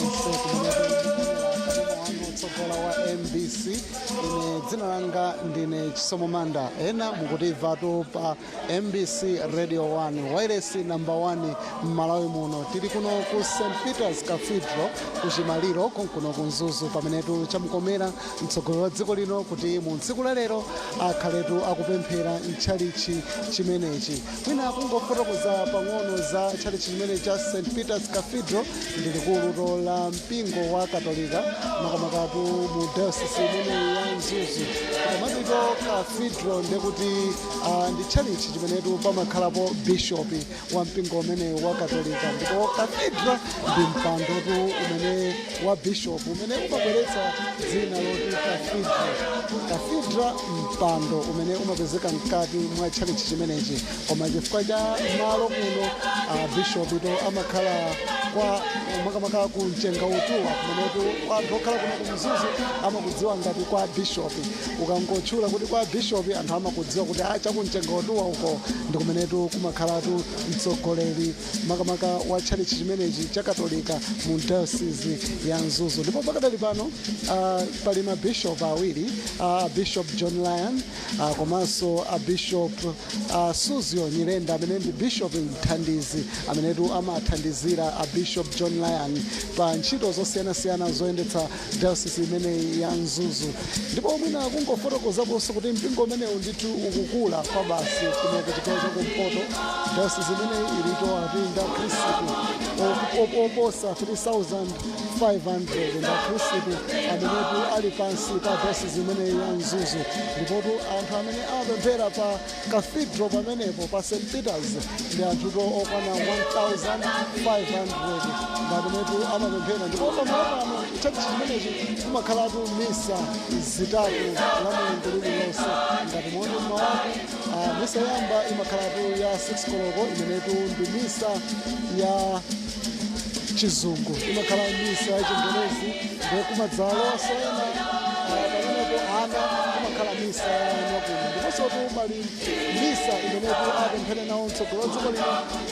nonse tsogola wa MBC ine dzina langa ndine Chisomo Manda ena mukutimvatu pa MBC Radio 1 wireless number 1 m'Malawi muno tili kuno ku St Peter's Cathedral ku Chimaliro kuno ku Mzuzu pamenetu chamukomera mtsogoleri wa dziko lino kuti mu tsiku la lero akhaletu akupemphera mtchalichi chimenechi mwina kungofotokoza pang'ono za tchalichi chimenechi cha St Peter's Cathedral ndi likulu la mpingo wa Katolika makamakatu mu diocese imene ya Mzuzu komanso cathedral ndekuti ndi tchalichi chimenetu pamakhalapo bishop wa mpingo umene wa Katolika ndipo cathedral ndi mpandotu umene wa bishop umene umabweretsa dzina loti cathedral mpando umene umapezeka mkati mwa tchalichi chimenechi koma chifukwa cha malo kuno bishop ito amakhala kwa makamaka ku mchenga utuwa kumenetu anthu okhala kuno ku Mzuzu amakudziwa ngati kwa bishop ukangotchula kuti kwa bishop anthu amakudziwa kuti chaku mchenga utuwa uko ndi kumenetu kumakhalatu mtsogoleri makamaka wa tchalichi chimenechi cha Katolika mu diocese ya Mzuzu ndipo pakadali pano pali mabishop awiri Bishop John Lyon komanso Bishop Suzio Nyirenda amene ndi bishop mthandizi amenetu amathandizira Bishop John Lyon pa ntchito zosiyanasiyana zoyendetsa diocese imene ya Mzuzu ndipo mwina kungofotokozaponso kuti mpingo umenewu ndithu ukukula kwa basi kumene chigawo chakumpoto diocese imene ilito atinda Khristu oposa 3,500 nda Khristu amenetu ali pansi pa diocese imene ya Mzuzu ndipotu anthu amene amapemphera pa cathedral pamenepo pa St Peter's ndi anthuto okwana 1,500 ndamenetu amapemphera ndipo pamalo tchalichi chimenechi kumakhalatu misa zitatu la mulungu lililonse ngati moni mmawaku misa yamba imakhalatu ya 6 koloko imenetu ndi misa ya chizungu imakhala misa ya chingerezi ndipo kumadzalo soyena pamenepo ana kumakhala misa ya nyakuno ndiponso pali misa imenetu apemphera nawo mtsogoleri wa dziko lino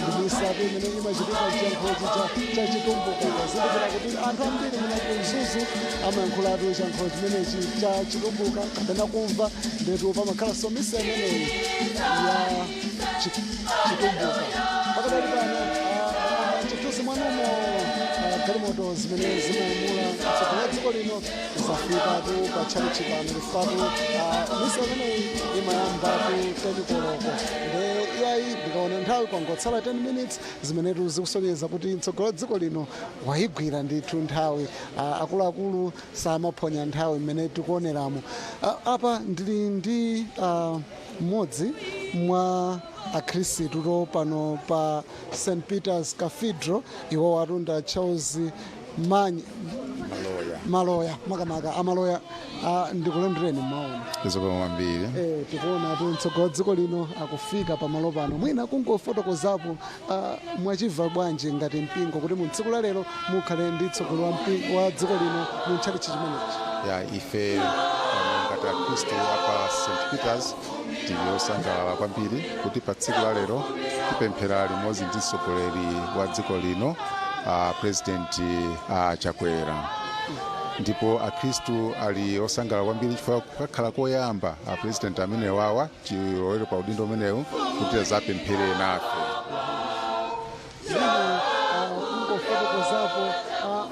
ndi misa imene imachitika chiyankhulo cha chitumbuka kuzindikira kuti anthu ambiri muno ku Mzuzu amayankhulatu chiyankhulo chimenechi cha chitumbuka kapena kumva ndetu pamakhalanso misa imeneyi ya chitumbuka pakadali pano chithunzi mwanumo galimoto zimene zimayimula mtsogoleri wa dziko lino zafikatu pa tchalichi pano lifatu misa imeneyi imayambatu 10 koloko nde iyayi ndikaona nthawi kwangotsala 10 minutes zimenetu zikusonyeza kuti mtsogoleri wa dziko lino wayigwira ndithu nthawi akuluakulu samaphonya nthawi imene tikuoneramo apa ndili ndi mmodzi mwa akhristu pano pa St Peter's Cathedral iwo warunda Charles Maloya makamaka amaloya ndikulandireni maona izokoma mbiri tikuona kuti mtsogoleri wa dziko lino akufika pamalo pano mwina kungofotokozapo mwachibva bwanji ngati mpingo kuti mu tsiku la lero mukhale ndi mtsogoleri wa dziko lino mu ntchalichi chimenechi ya ife ngati akhristu apa St Peter's tili osangalala kwambiri kuti pa tsiku la lero tipemphera limodzi ndi mtsogoleri wa dziko lino President Chakwera ndipo akhristu ali osangalala kwambiri chifukwa kukhala koyamba president amene wawa chilowere pa udindo umenewu kuti azapemphere nafe kungofotokozapo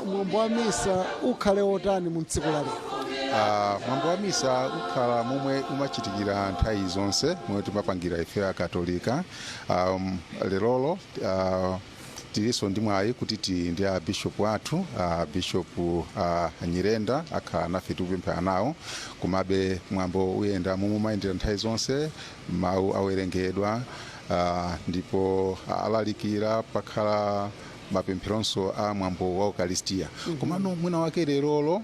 mwambo wa misa ukhale otani mu tsiku la lero mwambo wa misa ukhala momwe umachitikira nthawi zonse momwe timapangira ife akatolika lerolo tiliso ndi mwayi kuti tili ndi bishop wathu Bishop Nyirenda akhala nafe tikupemphera nawo komabe mwambo uyenda momwe umayendera nthawi zonse mawu awerengedwa ndipo alalikira pakhala mapempheronso a mwambo wa Ukaristiya komano mwina wake lerolo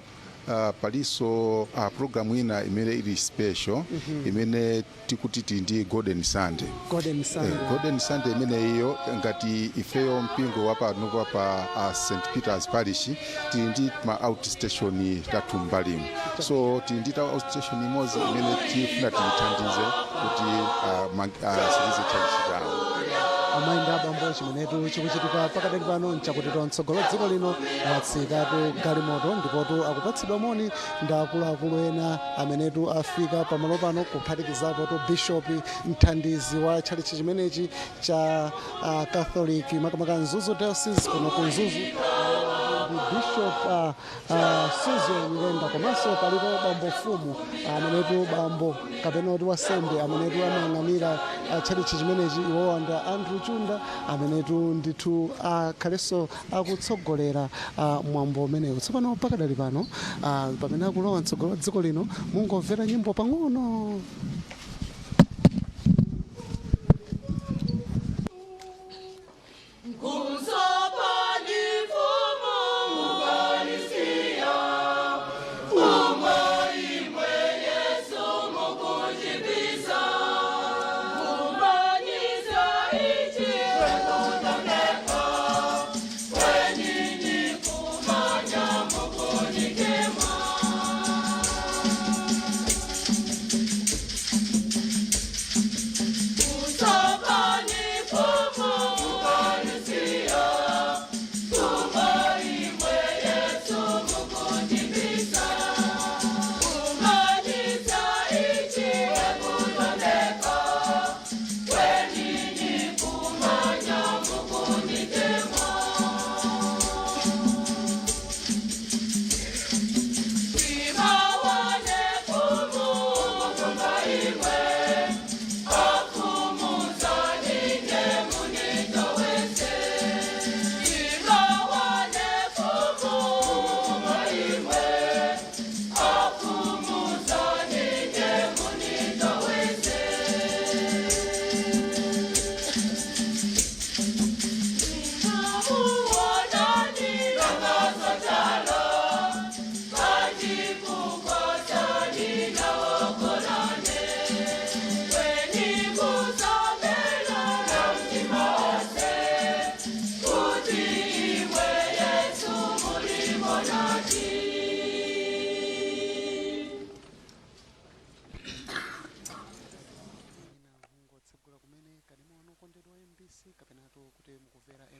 paliso program ina imene ili special imene tikuti tili ndi Golden Sunday imene iyo ngati ifeyo mpingo wapano pa St Peter's Parish tili ndi ma outstation tatu mbalimu so tili ndi outstation imodzi imene tifuna tithandize kuti silize chalichi chawo amayi ndi abambo chimenetu chikuchitika pakadali pano nchakuti mtsogolo dziko lino watsikatu galimoto ndipotu akupatsidwa moni ndi akuluakulu ena amenetu afika pamalo pano kuphatikizapo to bishop mthandizi wa tchalitchi chimenechi cha Catholic makamaka Mzuzu Diocese kuno ku Mzuzu Bishop Suzo Nyirenda komanso palipo bambo fumu amenetu bambo kapena kuti wasembe amenetu amayang'anira tchalitchi chimenechi iwowa ndi Andrew Chunda amenetu ndithu akhalenso akutsogolera mwambo umenewu. Tsopano pakadali pano pamene akulowa mtsogolo dziko lino mungomvera nyimbo pang'ono.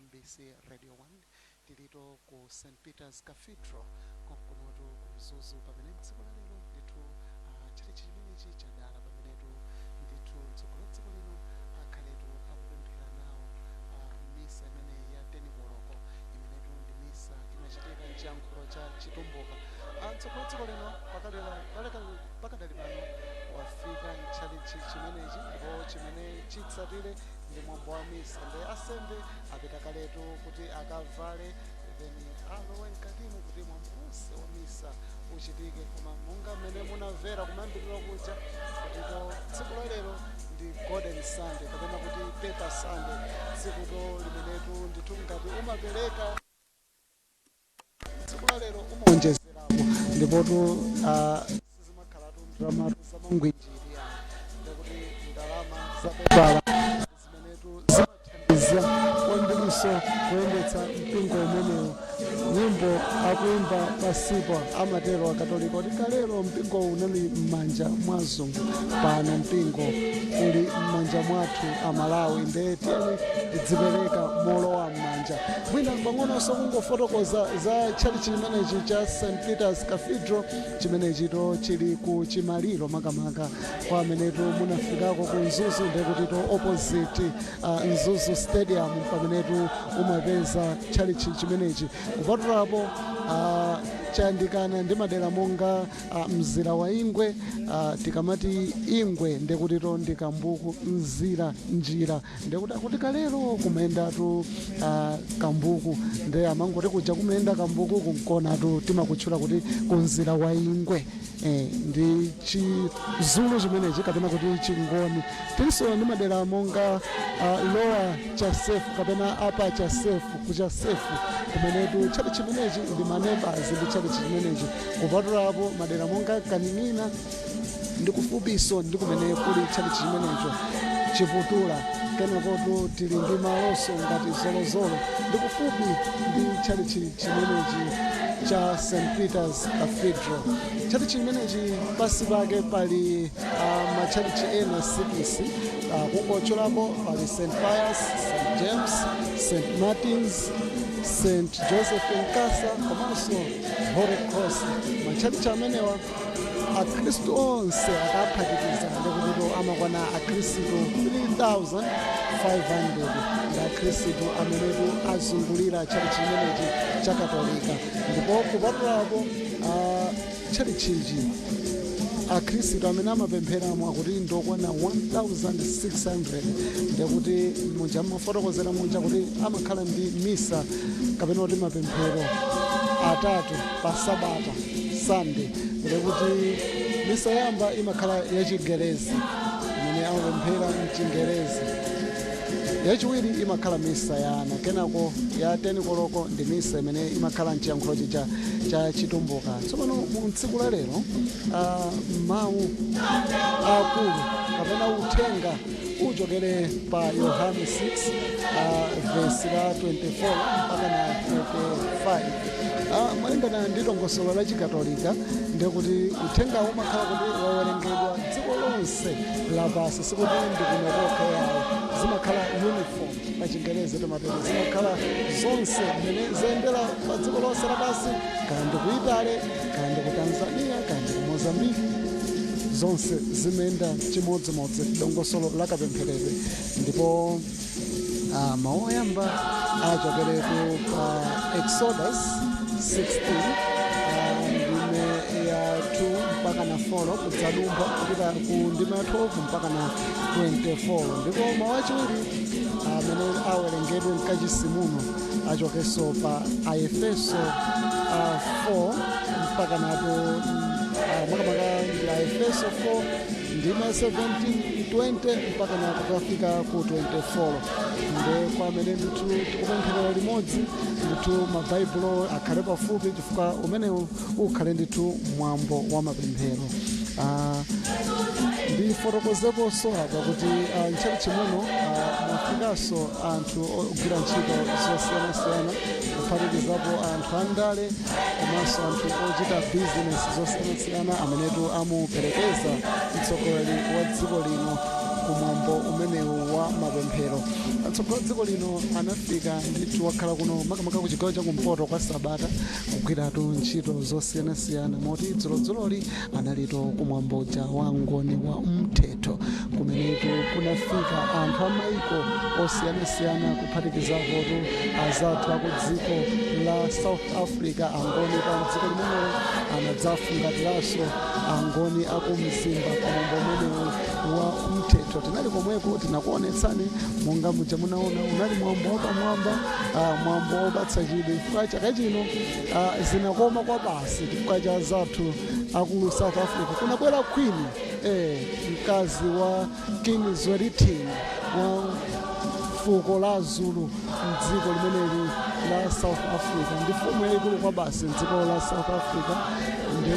MBC Radio 1 tilito ku St. Peter's Cathedral kunotu ku Mzuzu pamene tsiku la lero ndithu tchalitchi chimenechi chadala pamenetu ndithu mtsogolo dziko lino akhaletu akupemphera nawo misa imene ya 10 koloko imenetu ndi misa imachitika mchiyankhulo cha chitumbuka. Mtsogolo dziko lino pakadali pano wafika mtchalitchi chimenechi ndipo chimene chitsatire ndi mwambo wa misa ndi asembe apita kaletu kuti akavale then alowe mkatimo kuti mwambo wonse wa misa uchitike. Koma monga mmene munamvera kumayambiriro kuja kutito tsiku la lero ndi Golden Sunday kapena kuti Paper Sunday, tsikuto limenetu ndithu ngati umapereka tsiku la lero umaonjezerapo ndipotu sizimakhalatu ndalama zamangwinjiri ndikuti ndalama zapepala zimathandiza kwambiriso kuyendetsa mpingo umenewu. Nyimbo akuimba pasipo amatero akatolika kuti kalero mpingo unali m'manja mwa azungu, pano mpingo uli m'manja mwathu amalawi nde tiyeni tidzipereka molowa m'manja. Mwina pang'ononso kungofotokoza za tchalitchi chimenechi cha St. Peter's Cathedral chimenechito chili ku Chimaliro makamaka kwa amenetu munafikako ku Mzuzu ndekutito opposite Mzuzu Stadium pamenetu umapeza tchalitchi chimenechi. Kupatulapo chayandikana ndi madera monga mzira wa Ingwe, tikamati Ingwe ndekutito ndi Kambuku mzira njira ndekuti kalero kumayendatu Kambuku nde amangoti kuja kumayenda Kambuku kunkonatu timakutchula kuti kumzira wa Ingwe. Ndi chizulu chimenechi kapena kuti chingoni. Tilinso ndi madera monga Lower Chasefu kapena Upper Chasefu kuchasefu kumenetu tchalitchi chimenechi ndi maneighbors ndi tchalitchi chimenechi. Kupatulapo madera monga Kaning'ina ndi kufupiso ndi kumene kuli tchalitchi chimenecho. Chiputula kenakotu tili ndi maloso ngati Zolozolo ndi kufupi ndi tchalitchi chimenechi cha St. Peter's Cathedral. Chalichi chimenechi pasi pake pali machalichi ena 6 kungocholapo pali St. Pius, St. James, St. Martin's, St. Joseph Nkasa komanso Holy Cross. Machalichi amenewa akhristu onse akaphatikiza ndikuti amakwana akhristu 3,500 akhristu amenetu azungulira chalichi chimenechi cha Katolika. Ndipo kupatulapo chalichichi akhristu amene amapempheramo akuti ndokwana 1,600 ndikuti munja mafotokozera munja kuti amakhala ndi misa kapena kuti mapemphero atatu pa sabata Sunday, ndikuti misa yamba imakhala yachigerezi imene amapemphera mchingerezi, yachiwiri imakhala misa ya ana, kenako ya 10 koloko ndi misa imene imakhala mchiyankhulo cha chitumbuka. Tsopano mu tsiku la lero mawu akulu kapena uthenga uchokere pa Yohane 6 vesi la 24 mpaka na 35. Malingana ndi dongosolo la chikatolika ndikuti uthenga umakhala kuti wawerengedwa dziko lonse lapansi, sikuti ndikunokoka yawo, zimakhala uniform pa Chingerezi timapeza zimakhala zonse zimene zayendera pa dziko lonse lapansi, kana ndi ku Italy, kana ndi ku Tanzania, kana ndi ku Mozambique, zonse zimenda chimodzimodzi dongosolo la kapempheredwe. Ndipo mawu oyamba achokeretu pa Exodus 16 ndime ya 2 mpaka na 4 kudzadumba kupita ku ndime ya 12 mpaka na 24. Ndipo mawu achiwiri amene awerengedwe mkachisimuno achokeso pa Aefeso 4 mpaka napo makamaka ya Efeso 4 ndime 17, 20 mpaka na kukafika ku 24. Nde kwa amene ndithu tikupempherera limodzi ndithu mabaibulo akhale pafupi chifukwa umenewu ukhale ndithu mwambo wa mapemphero. Ndifotokozeponso apa kuti ntchalichi muno mwafikanso anthu ogwira ntchito zosiyanasiyana kuphatikizapo anthu andale komanso anthu ochita bizinesi zosiyanasiyana amenetu amuperekeza mtsogoleri wa dziko lino kumwambo umenewu wa mapemphero. Atsogoleri dziko lino anafika ndithu wakhala kuno makamaka ku chigawo chakumpoto kwa Sabata kugwiratu ntchito zosiyanasiyana, moti dzuloli analito kumwambo uja wa ngoni wa mthetho kumenetu kunafika anthu amaiko osiyanasiyana kuphatikizapotu azathu aku dziko la South Africa angoni pa dziko limenelo anadzafungatiranso angoni akumzimba kumwambo umenewu wa mthetho. Tinali komweko tinakuonetsani monga muja munaona unali mwambo wapamwamba, mwambo wopatsa chidwi. Chifukwa chaka chino zinakoma kwa basi chifukwa cha zathu aku South Africa kunabwera Queen mkazi wa King Zwelithini wa fuko la Zulu mdziko limeneli la South Africa, ndi mfumu yaikulu kwa basi mdziko la South Africa. Ndi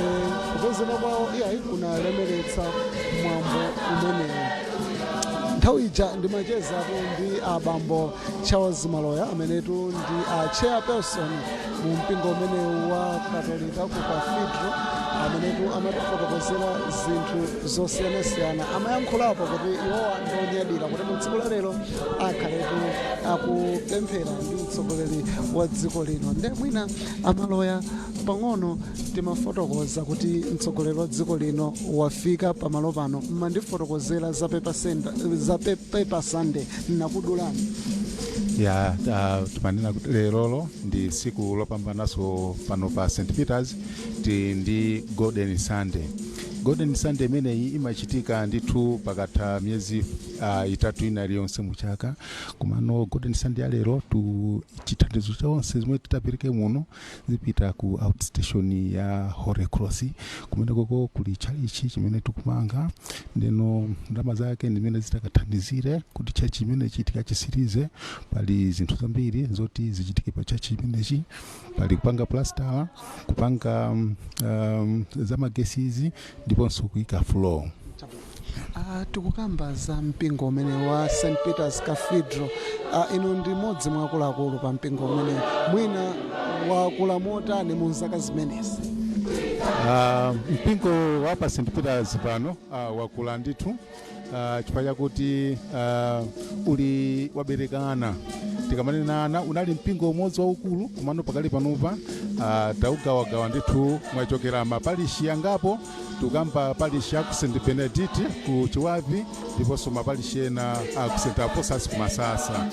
kupezeka kwawo iyayi kunalemeretsa mwambo umenewu. Nthawi ija ndimachezapo ndi abambo Charles Maloya amenetu ndi chairperson mu mpingo umenewu wa Katolika ku Cathedral, amenetu amatifotokozera zinthu zosiyanasiyana. Amayankhulapo kuti iwowa ndionyadira kuti mu tsiku la lero akhaletu akupemphera ndi mtsogoleri wa dziko lino. Nde mwina Amaloya pang'ono timafotokoza kuti mtsogoleri wa dziko lino wafika pamalo pano, mmandifotokozera za Paper Sunday nakudulani. Ya tumanena kuti lerolo ndi siku lopambanaso pano pa St. Peter's ndi Golden Sunday. Golden Sunday imeneyi imachitika ndithu pakatha miyezi itatu ina iliyonse muchaka. Kumano Golden Sunday ya lero chithandizo chonse zimwe titapereke muno zipita ku outstation ya Holy Cross kumene koko kuli chalichi chimene tikumanga, ndeno ndalama zake ndimene zitakathandizire kuti chachi imene chitika chisirize. Pali zinthu zambiri zoti zichitike pa chachi imenechi, pali kupanga plaster, kupanga zamagesizi ndiponso kuika floor. Tikukamba za mpingo umene wa St. Peter's Cathedral. Ino ndi modzi mwa akuluakulu pa mpingo umene mwina wakula motani mu nzaka zimenezi? Mpingo wa pa St. Peters pano wakula ndithu chifukwa chakuti uli waberekana. Tikamanena ana unali mpingo umodzi waukulu komano pakali panopa taugawagawa ndithu mwachokera mapalishi yangapo tukamba palishi aku St. Benedict ku Chiwavi ndiponso mapalishi ena aku St. Apostles ku Masasa.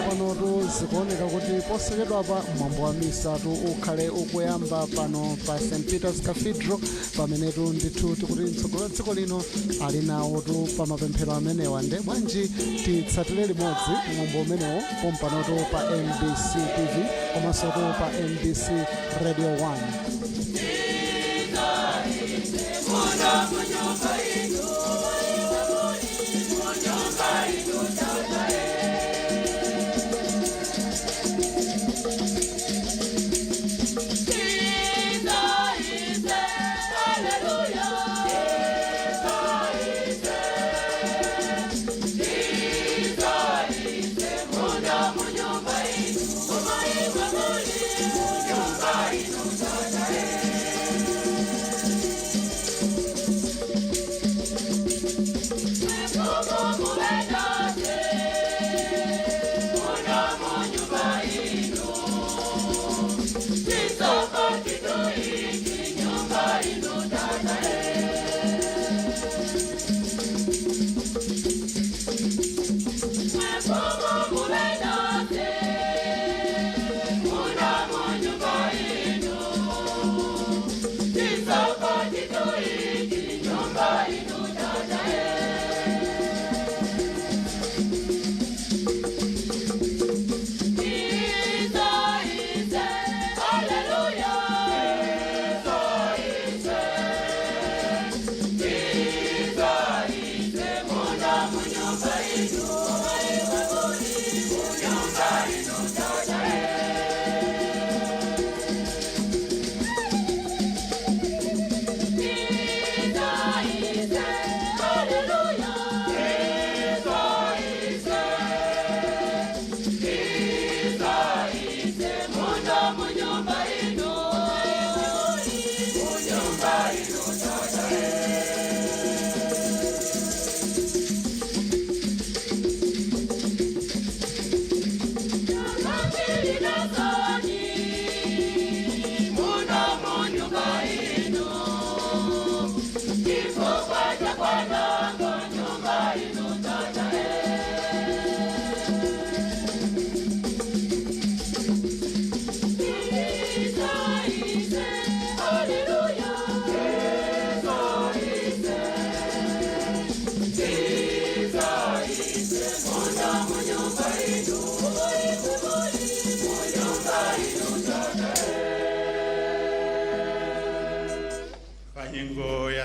Pano zikuoneka kuti posekedwa pa mwambo wa misa ukhale ukuyamba pano pa St. Peter's Cathedral pamenetu ndithu tikuti mtsogolo dziko lino ali nawo pa mapemphero amenewa. Nde bwanji titsatire limodzi mwambo umenewo pompanoto pa MBC TV komanso pa MBC Radio 1.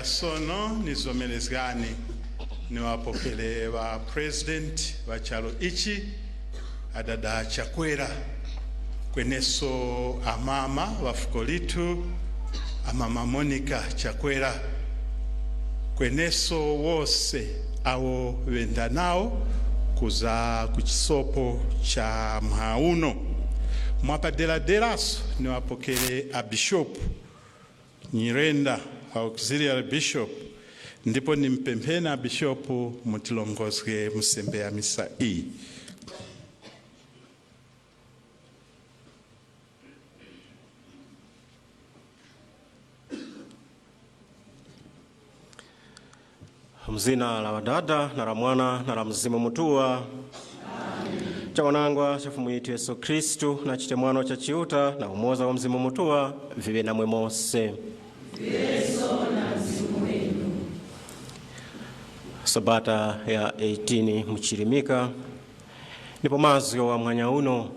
Sono nizomelezgani niwapokele wa president wa chalo ichi adada Chakwera kweneso amama wa fuko litu amama Monica Chakwera kweneso wose awo wenda nao kuza kuchisopo cha mhauno mwapadela delaso niwapokele a Bishop Nyirenda Auxiliary Bishop ndipo nimpemphena Bishop mutilongozwe musembe ya misa hii. Mzina la wadada na la mwana na la mzimu mutua chawanangwa chafumu yitu Yesu Kristu na chitemwano cha chiuta na umoza wa mzimu mutua vive na mwemose. Sabata ya 18 mchirimika nipo mazyo wa mwanya uno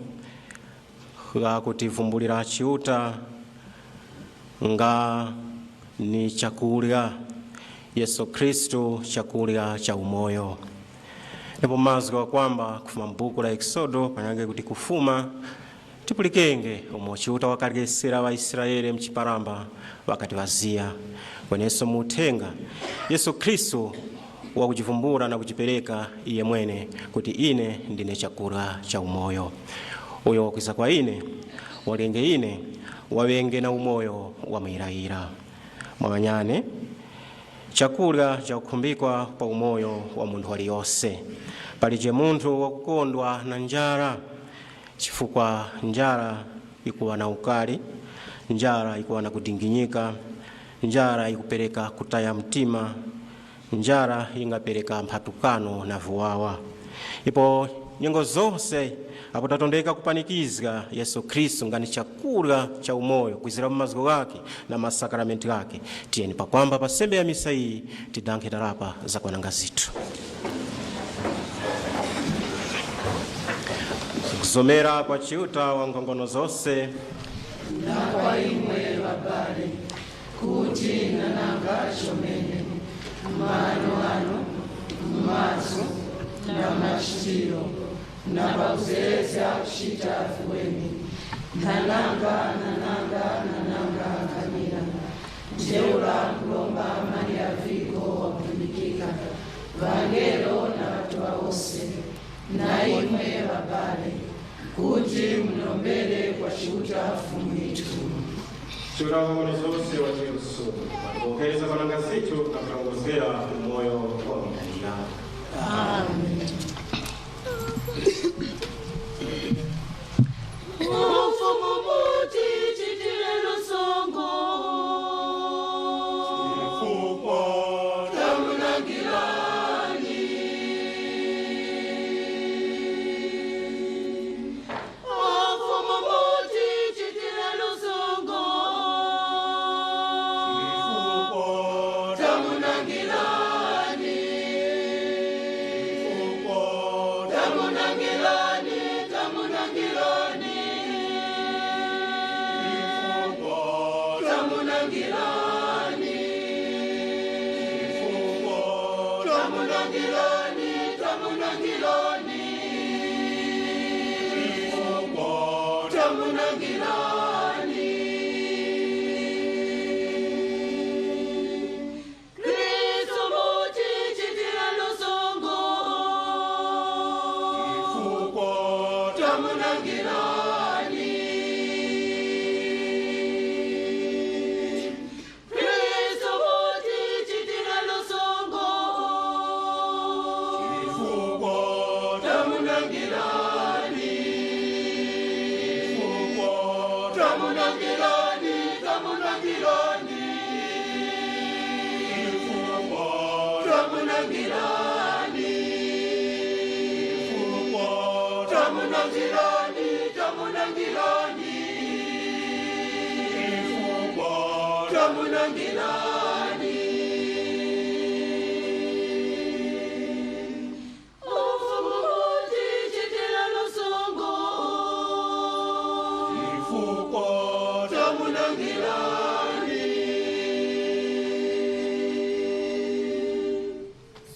ga kutivumbulira chiuta nga ni chakulya Yesu Kristo chakulya cha umoyo. Nipo mazyo wa kwamba kufuma mbuku la Exodo panyange kuti kufuma tipulikenge umochiuta wakaligesera wa Israeli mchiparamba wakati wazia kweneso mutenga Yesu Kristo wa kujivumbura na kujipereka iye mwene kuti ine ndine chakula cha umoyo. Uyo wakuisa kwa ine walengeine wawenge na umoyo wa mwirahira mwamanyane chakurya cha kukhumbikwa pa umoyo wa munthu aliyonse palije munthu wakukondwa na njala chifukwa njala ikuwa na ukali, njala ikuwa na kudinginyika, njala ikupereka kutaya mtima, njala ingapereka mphatukano na vuwawa. Ipo nyengo zonse apo tatondeka kupanikizga Yesu Kristu ngani chakurya cha umoyo kwizira mmaziko gake na masakramenti gake. Tiyeni pakwamba pa sembe ya misa iyi tidankhe tarapa za kwananga zithu. Kusomera kwa chiuta wa ngongono zonse na kwa imwe babale kuti nananga chomene mano mazo na machitiro na pakuzeza kuchita fuweni nananga kamira jeula kulomba Maria Vigo wakutumikika vangelo na watu wose na imwe babale kuti mlombele kwa chiuta fumitu. Chiuta wa ngongono zonse wa Yesu wakuokeza kwananga zithu na kulongozera umoyo wa mwirahira. Amen.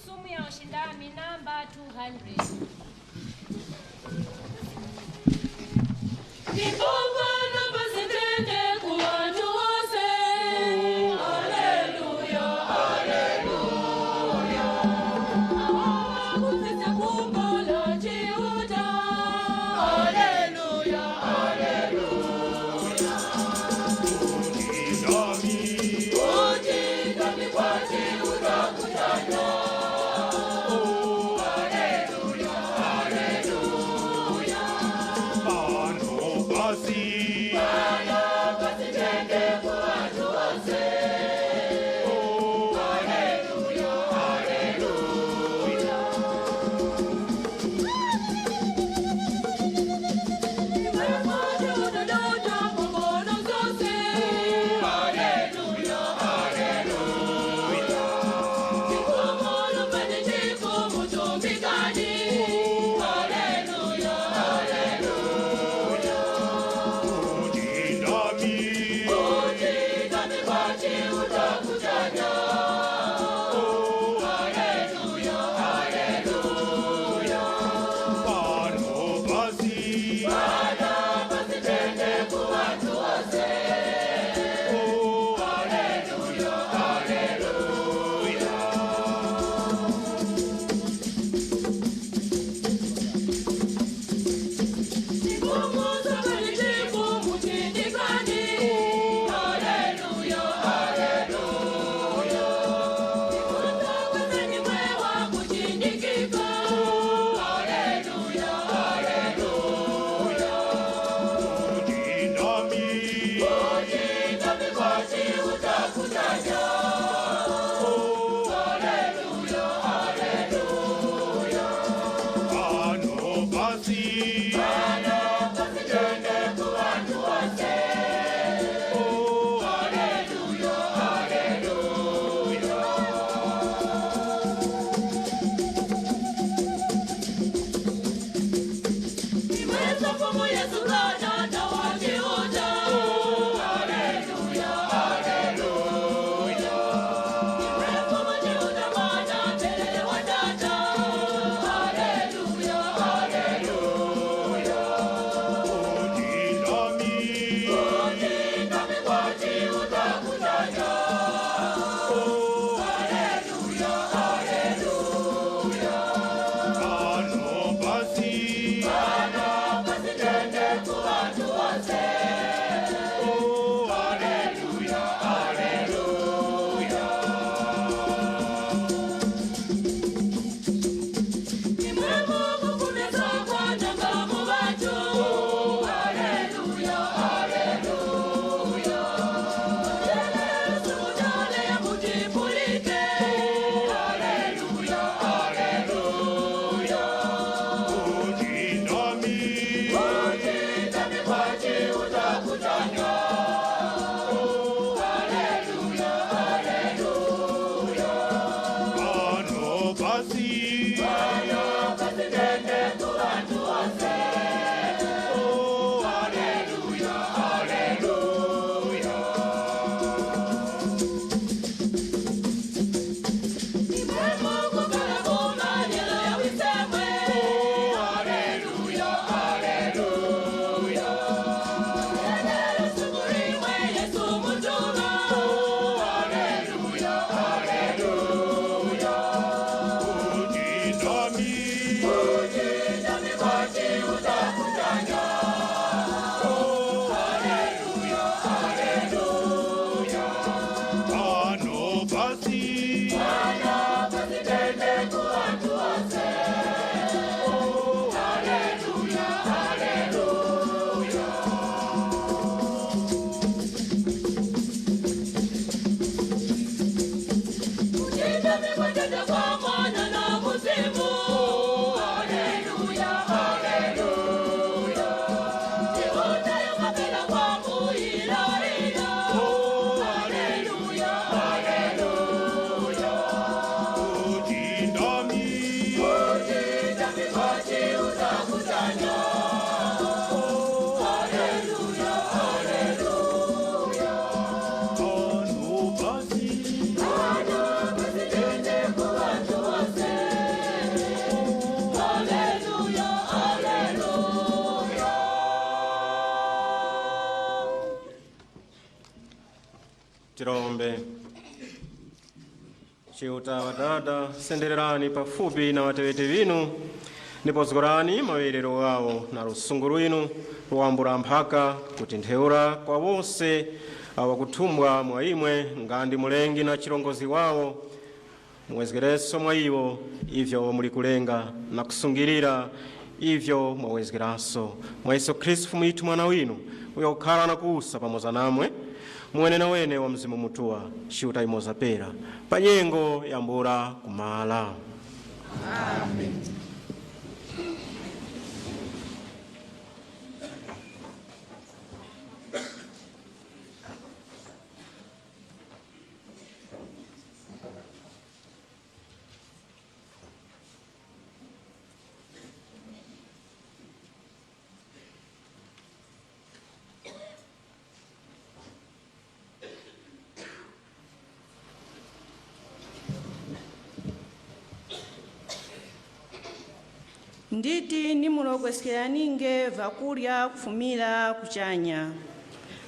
Sumu ya ushindani namba 200. Tirombe. Chiuta wadada sendererani pafupi na watewete vinu ndipo zgorani mawerero wawo na rusungu rwinu ruwambura mpaka kuti ntheura kwa wose awakuthumwa mwa imwe ngandi mulengi na chirongozi wawo muwezgereso mwa iwo ivyo muli kulenga na kusungirira ivyo mwawezgeraso mwa Yesu Kristu mwitu mwana winu uyo ukhala na kuusa pamoza namwe mwene na wene wa mzimu mutua shiuta imoza pera panyengo yambura kumala. Amen. Nditi nimulokwesikiraninge vakulya kufumira kuchanya.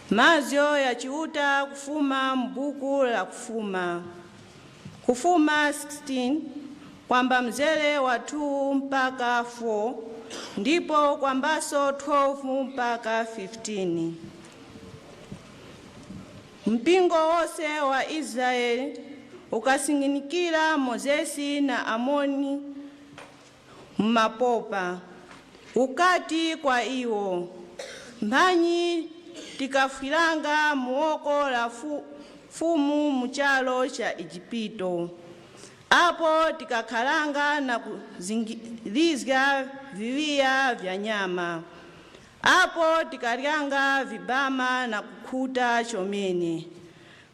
Mazyo ya chiuta kufuma mbuku la kufuma. Kufuma 16 kwamba mzele wa 2 mpaka 4 ndipo kwambaso 12 mpaka 15. Mpingo wose wa Israeli ukasinginikira Mozesi na Amoni mapopa ukati kwa iwo mbanyi tikafilanga muoko la kukhala fumu muchalo cha Ejipito. Apo tikakhalanga na kuzingilizga viwiya vya nyama. Apo tikaryanga vibama na kukhuta chomene.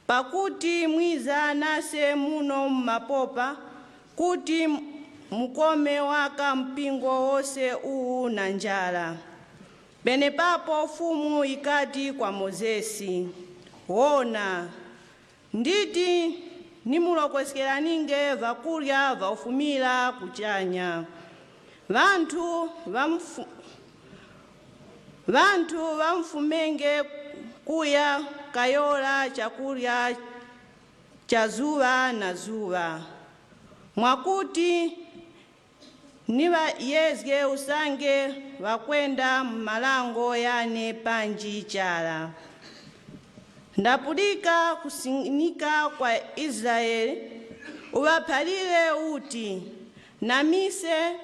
Pakuti mwiza nase muno mapopa, kuti mukome waka mpingo wose uwu na njala. Penepapo fumu ikati kwa Mozesi, wona, nditi nimulokwesekeraninge vakulya vaufumira kuchanya. Vantu vamfumenge kuya kayola chakulya cha zuwa na zuwa. Mwakuti niva yezge usange vakwenda malango yane panji chala. Ndapulika kusinika kwa Israeli, uvaphalile uti, namise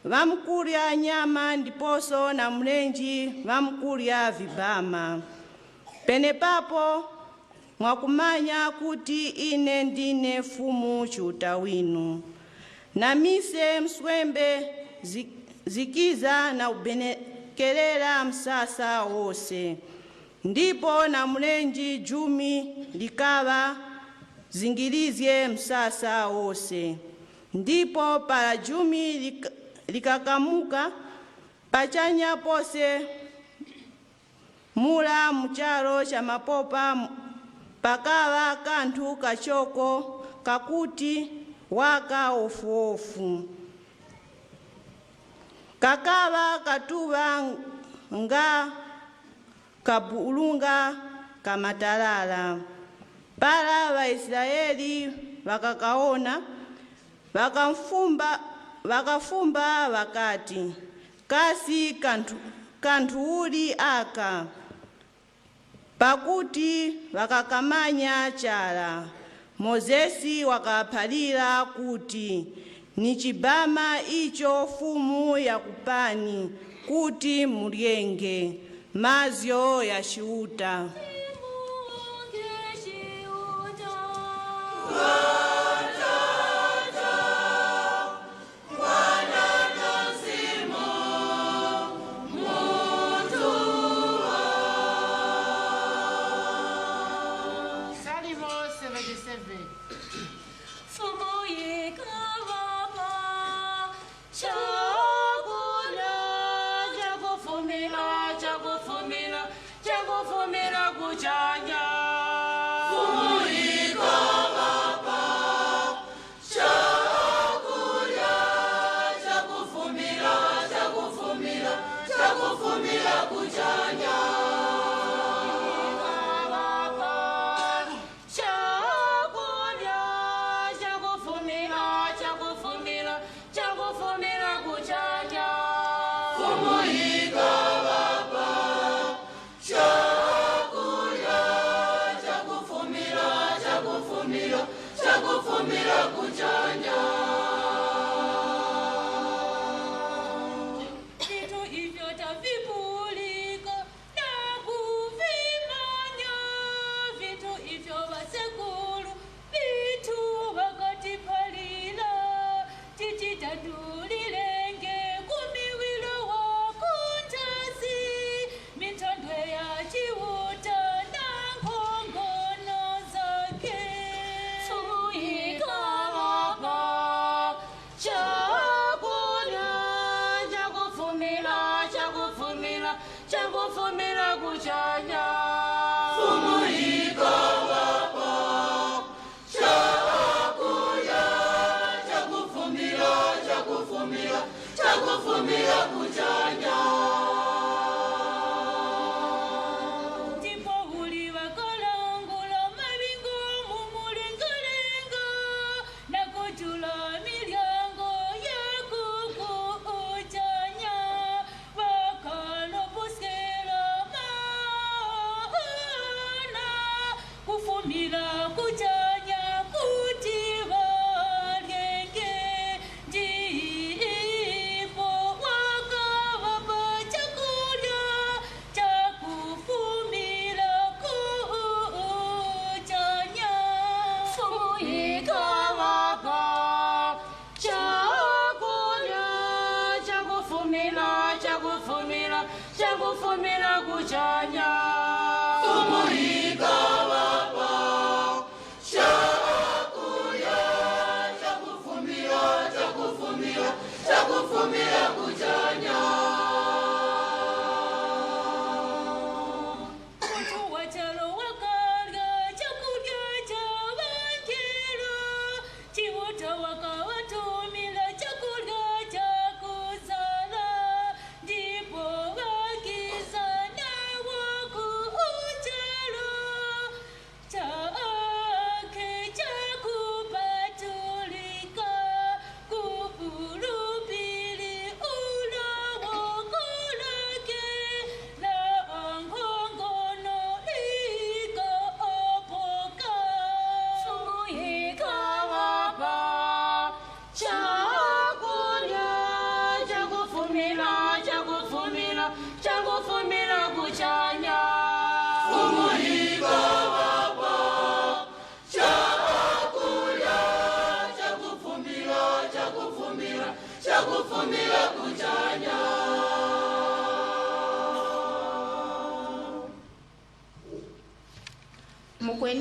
vamkulya nyama ndiposo na mlenji vamkulya vibama. Penepapo mwakumanya kuti ine ndine fumu chuta winu. Namise mswembe zikiza na ubenekelela msasa wose. Ndipo na mlenji jumi likava zingilizye msasa wose. Ndipo para jumi likakamuka pachanya pose mula muchalo cha mapopa pakava kanthu kachoko kakuti waka ofuofu. Kakava katuva nga kabulunga kamatalala. Para Waisraeli wakakaona, wakafumba wakati, kasi kanthu uli aka, pakuti wakakamanya chala. Mozesi wakaphalira kuti, ni chibama icho fumu ya kupani, kuti mulyenge, mazyo ya shiuta.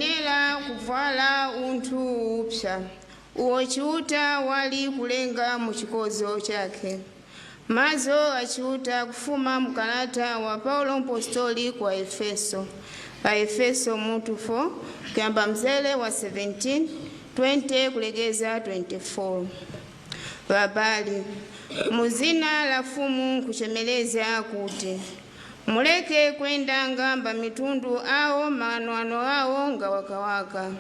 vikwenera kuvala unthu upsa uwo chiuta wali kulenga mu chikozo chake. Mazo achiuta kufuma mkalata wa Paulo mpostoli kwa Efeso. Pa Efeso mutu 4 kuyamba mzere wa 17 20 kulegeza 24. Babali muzina la fumu kuchemeleza kuti muleke kwenda ngamba mitundu awo maanoano awo ngawakawaka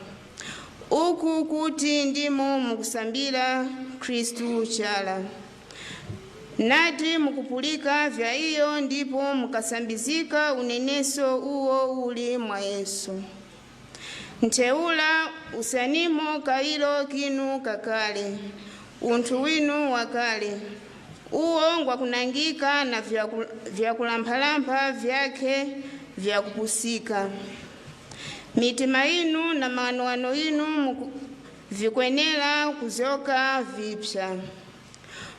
uku kuti ndimo mukusambira Kristu chala. Nati mukupulika vya iyo ndipo mukasambizika uneneso uwo uli mwa Yesu. Nteula usanimo kailo kinu kakale, unthu winu wakale, uwo ngwa kunangika na vya kulamphalampa vyake vya kupusika. Mitima inu na maanoano inu vikwenera kuzoka vipsa.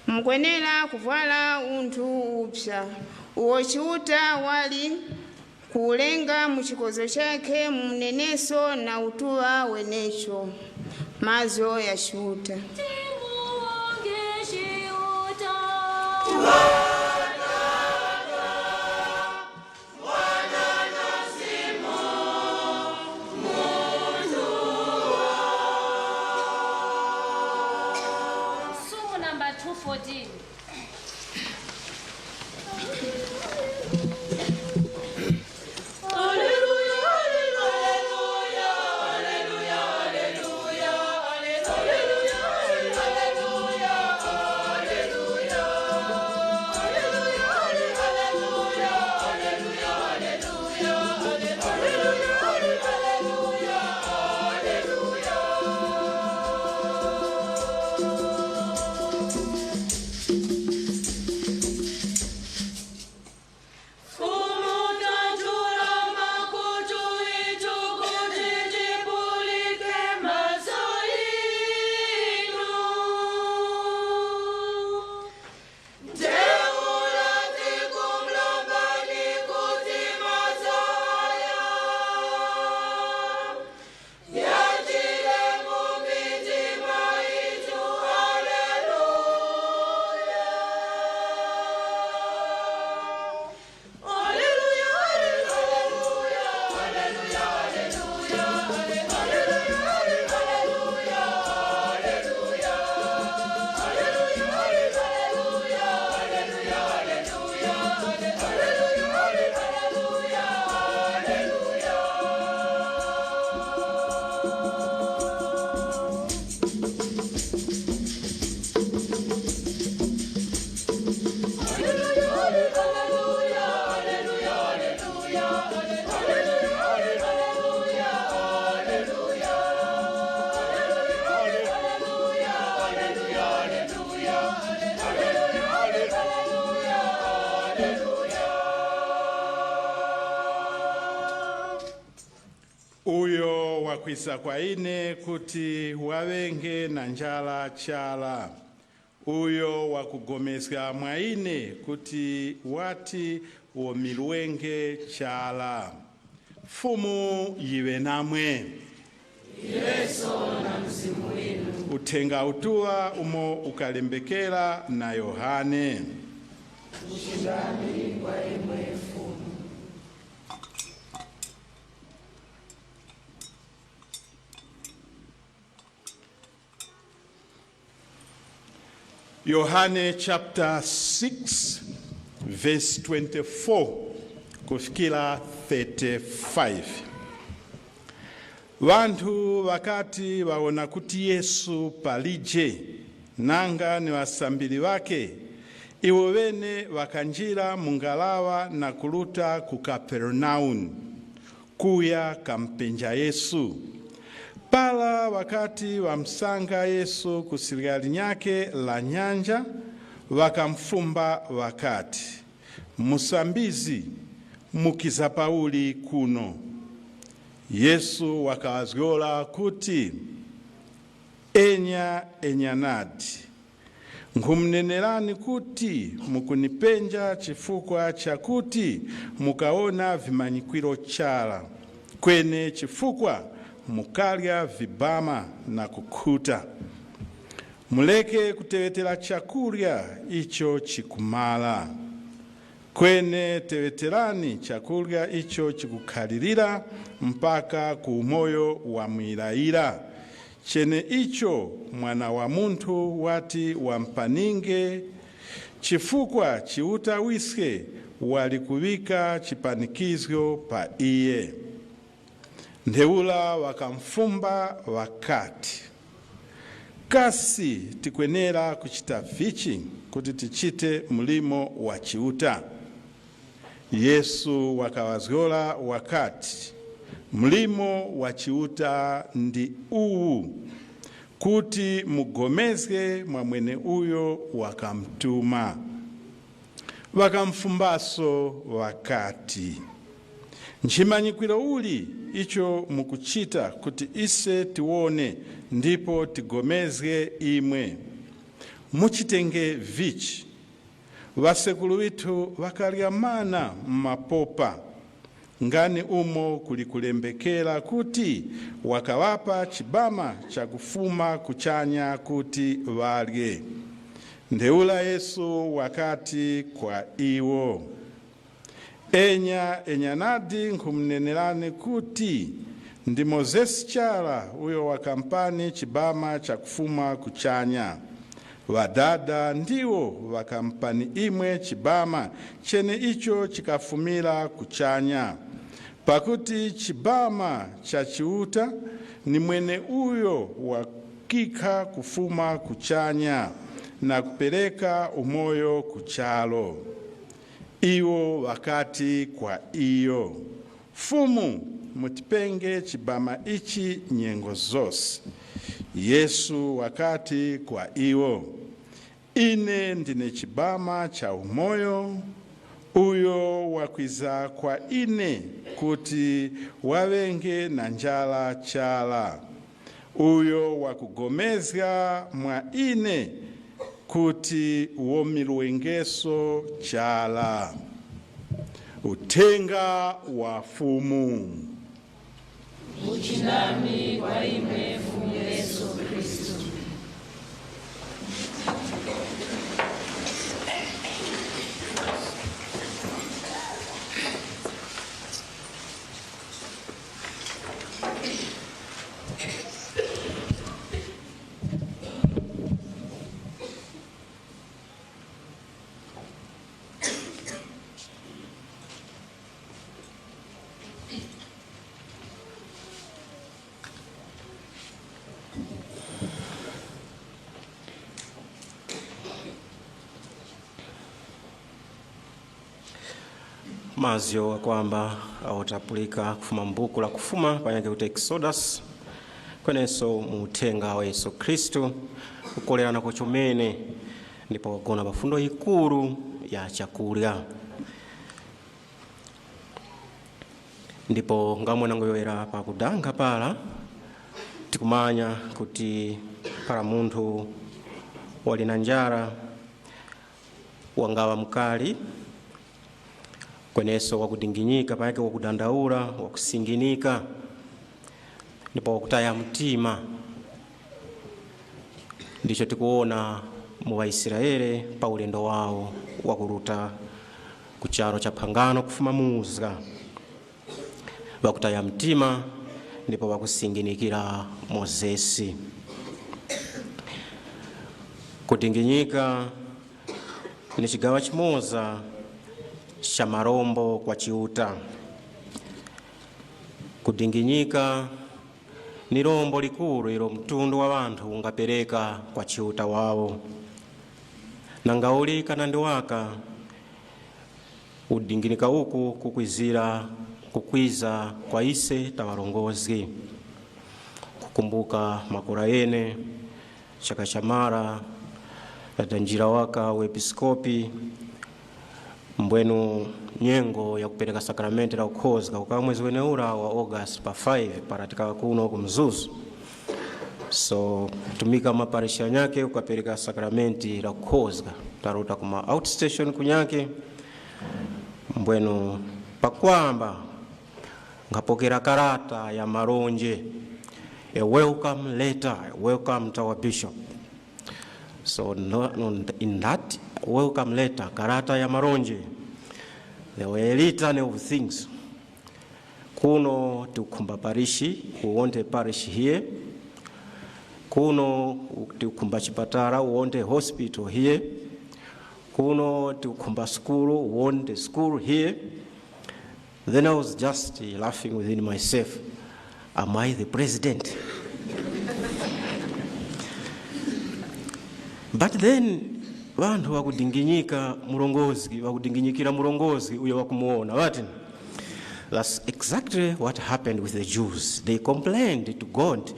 Mkwenera kuvala unthu upsa uwo chiuta wali kulenga muchikozo chake mneneso na utuwa wenecho. Mazo ya chiuta. Sumu namba 214. Uyo wakwisa kwa ine kuti wavenge na njala chala. Uyo wakugomeswa mwa ine kuti wati womilwenge chala. Fumu yiwe namwe. Yeso na mzimu winu. Utenga utuwa umo ukalembekera na Yohane. Ushindani kwa imwe fumu. Yohane chapter 6 verse 24 kufikira 35. Vantu wakati waona kuti Yesu palije nanga ni wasambiri wake, iwo wene wakanjira mungalawa na kuluta ku Kapernaum kuya kampenja Yesu. Pala wakati wamsanga Yesu kusiligali nyake la nyanja, wakamfumba wakati, musambizi mukiza Pauli kuno. Yesu wakawazgola kuti, enyanadi, ngumnenerani kuti mukunipenja chifukwa chakuti mukaona vimanyikwiro chala, kwene chifukwa mukalya vibama na kukhuta. Muleke kutewetera chakurya icho chikumala. Kwene teweterani chakurya icho chikukhalirira mpaka ku umoyo wa mwilaira. Chene icho mwana wa munthu wati wampaninge, chifukwa chiuta wiske walikuwika chipanikizyo pa iye. Ntheula wakamfumba wakati, kasi tikwenera kuchita vichi kuti tichite mulimo wa chiuta? Yesu wakawazgola wakati, mulimo wa chiuta ndi uwu, kuti mugomezge mwamwene uyo wakamtuma. Wakamfumbaso wakati, nchimanyikwiro uli icho mukuchita kuti ise tiwone ndipo tigomezge imwe. Muchitenge vichi? Vasekulu witu vakalya mana mmapopa, ngani umo kulikulembekera kuti wakawapa chibama chakufuma kuchanya kuti valye. Ntheula Yesu wakati kwa iwo, enyanadi nkhumnenelani kuti ndi Mozesi chala uyo wakampani chibama chakufuma kuchanya. Wadada ndiwo wakampani imwe chibama chene icho chikafumira kuchanya. Pakuti chibama cha chiuta ni mwene uyo wakika kufuma kuchanya na kupeleka umoyo kuchalo. Iwo wakati kwa iyo, fumu mutipenge chibama ichi nyengo zose. Yesu wakati kwa iwo, ine ndine chibama cha umoyo, uyo wakwiza kwa ine kuti wawenge na njala chala. Uyo wakugomezga mwa ine kuti womiluwengeso chala. Utenga wa fumu. Uchinami kwa imwe fumu Yesu Kristo. mazyo kwamba awatapulika kufuma mbuku la kufuma panyake kuti Exodus kwenenso mutenga wa Yesu Kristu kukolerana kuchumene ndipo kugona pafundo ikulu ya chakurya. Ndipo ngamwe nangoyoera pa kudanga pala tikumanya kuti para munthu wali na njala wangawa mkali kweneso wakudinginyika payake wakudandaula wakusinginika ndipo wakutaya mtima. Ndicho tikuona mu Waisraeli pa ulendo wawo wakuruta kucharo cha phangano kufuma muza, wakutaya mtima ndipo wakusinginikira Mozesi. Kudinginyika ni chigawa chimoza cha marombo kwa chiuta. Kudinginyika ni rombo likulu ilo mtundu wa wanthu ungapereka kwa chiuta wawo. Nangaulika nandiwaka udinginika uku kukwiza kwa ise tawarongozi. Kukumbuka makura ene, chaka chamara, latanjira waka uepiskopi, mbwenu nyengo ya kupeleka sakramenti la ukhozga kwa mwezi weneura wa August pa 5 paratika kuno kumzuzu. So tumika maparisha nyake ukapeleka sakramenti la ukhozga taruta kuma outstation kunyake mbwenu pakwamba ngapokera karata ya maronje a welcome letter, a welcome to our bishop. So in that welcome letter, karata ya maronje, there were a litany of things. Kuno tukumba parishi, we want a parish here. Kuno tukumba chipatara, we want a hospital here. Kuno tukumba school, we want a school here. Then I was just laughing within myself. Am I the president? But then, vantu wakudinginyika murongozi, wakudinginyikira murongozi uyo wakumuona, wati? That's exactly what happened with the Jews. They complained to God,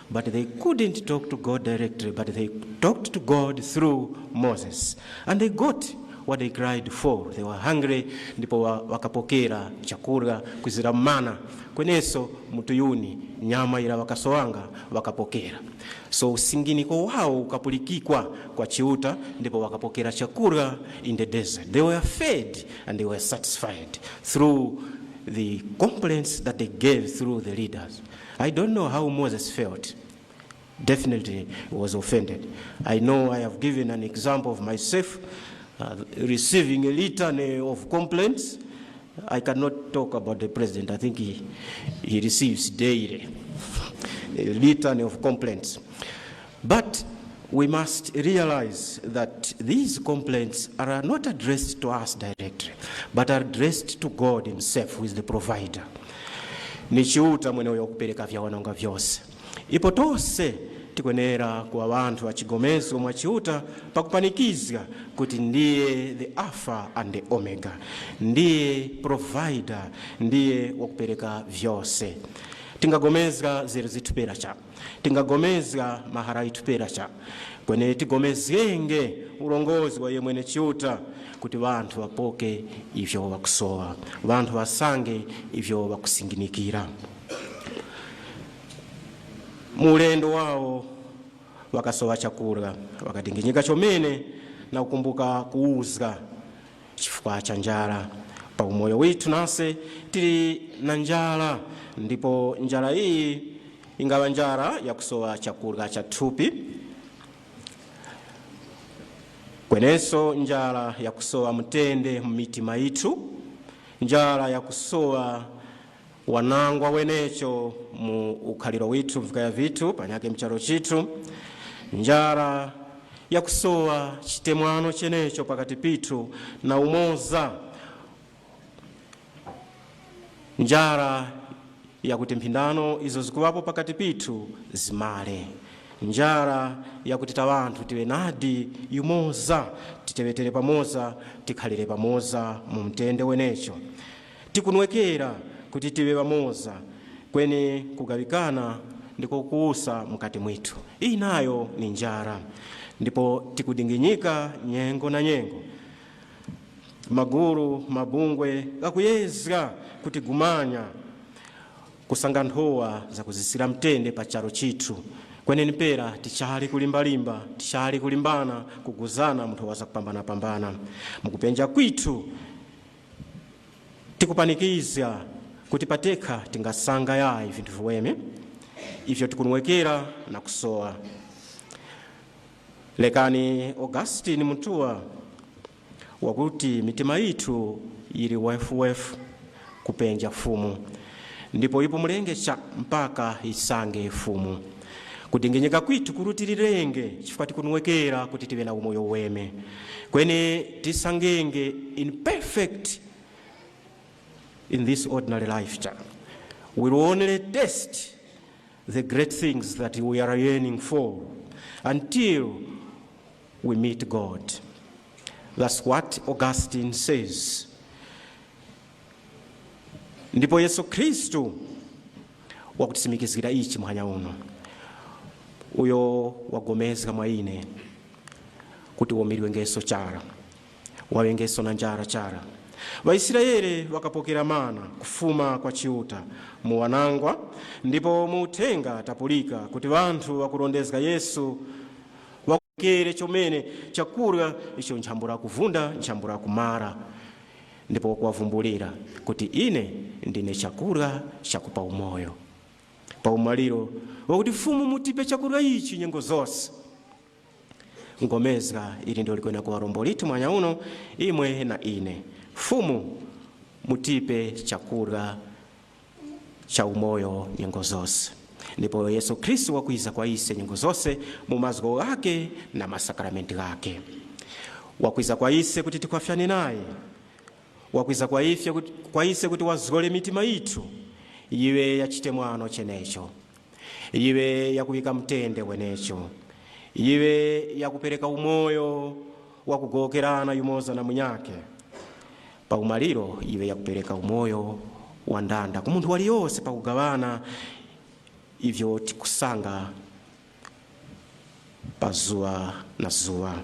but they couldn't talk to God directly, but they talked to God through Moses. And they got what they cried for. They were hungry, ndipo wakapokera chakula kuzira mana. Kweneso mutuyuni nyama ila wakasowanga wakapokera. So singiniko wao ukapulikikwa kwa chiuta, ndipo wakapokera chakula in the desert. They were fed and they were satisfied through the complaints that they gave through the leaders. I don't know how Moses felt. Definitely was offended. I know I have given an example of myself receiving a litany of complaints. I cannot talk about the president. I think he receives daily a litany of complaints. But we must realize that these complaints are not addressed to us directly, but are addressed to God himself, who is the provider. Ni chiuta mwene yokupereka vya wanonga vyose. Ipo tose tikwenera kwa vantu wachigomezo mwa chiuta pakupanikiza kuti ndiye the Alpha and the Omega, ndiye provider, ndiye wakupereka vyose. Tingagomezga zero zitupera cha, tingagomezga mahara itupera cha, kwene tigomezgenge urongozi wa yemwene chiuta kuti vantu wapoke ivyo wakusowa, vantu wasange ivyo wakusinginikira. Mulendo wao wakasowa chakula, wakadinginyika chomene na kukumbuka kuuzga chifukwa cha njala. Pa umoyo witu nase tili na njala, ndipo njala hii ingawa njala ya kusowa chakula cha thupi, kweneso njala ya kusowa mtende mitima itu, njala ya kusowa wanangwa wenecho mu ukhaliro witu mvikaya vitu panyake mcharo chitu, njala ya kusowa chitemwano chenecho pakati pitu na umoza, njala ya kuti mphindano izo zikuwapo pakati pitu zimale, njala ya kuti vantu tiwe nadi yumoza, titewetere pamoza, tikhalire pamoza mu mtende wenecho, tikunwekera kuti tiwe pamoza, kweni kugavikana ndiko kuusa mkati mwitu. Hii nayo ni njala, ndipo tikudinginyika nyengo na nyengo. Maguru mabungwe kakuyezga kuti gumanya kusanganthowa za kuzisira mtende pa charo chitu, kweni nipera tichali kulimbalimba, tichali kulimbana, kuguzana mtu waza kupambana mukupenja kwitu tikupanikiza kuti pateka tingasanga yayi vintu viweme ivyo tikunwekera na kusowa. Lekani Augustine Mutua wakuti mitima itu ili wefu kupenja fumu, ndipo ipo mulenge cha mpaka isange fumu. Kudinginyika kwitu kurutilirenge chifukwa tikunwekera kuti tiwe na umoyo weme, kweni tisangenge in perfect in this ordinary lifetime. We will only taste the great things that we are yearning for until we meet God. That's what Augustine says. Ndipo Yesu Kristu wakutisimikizira ichi mwanya uno, uyo wagomezga mwaine kuti womiriwe ngeso chara, wawengeso na njara chara. Waisiraeli wakapokera mana kufuma kwa chiuta muwanangwa, ndipo muutenga tapulika kuti vantu wakurondezga Yesu wakukere chomene chakula icho nchambura kuvunda, nchambura kumara, ndipo kuwavumbulira kuti ine ndine chakula chakupa umoyo. pa umaliro wakuti mfumu mutipe chakudya ichi nyengo zonse. Ngomezga ili ndio likwena kwa rombo litu mwanya uno imwe na ine. Mfumu mutipe chakudya cha umoyo nyengo zonse. Ndipo Yesu Kristo wakuiza kwa ise nyengo zonse mu mazgo gake na masakramenti gake. Wakuiza kwa ise kuti tikwafyane naye. Wakuiza kwa ise kuti wazgole mitima itu iwe yachite mwano chenecho, iwe yakuwika mtende wenecho, iwe yakupereka umoyo wakugokerana yumoza na munyake. Pa umaliro iwe yakupereka umoyo wa ndanda ku muntu waliyose pa kugawana ivyo tikusanga pa zuwa na zuwa.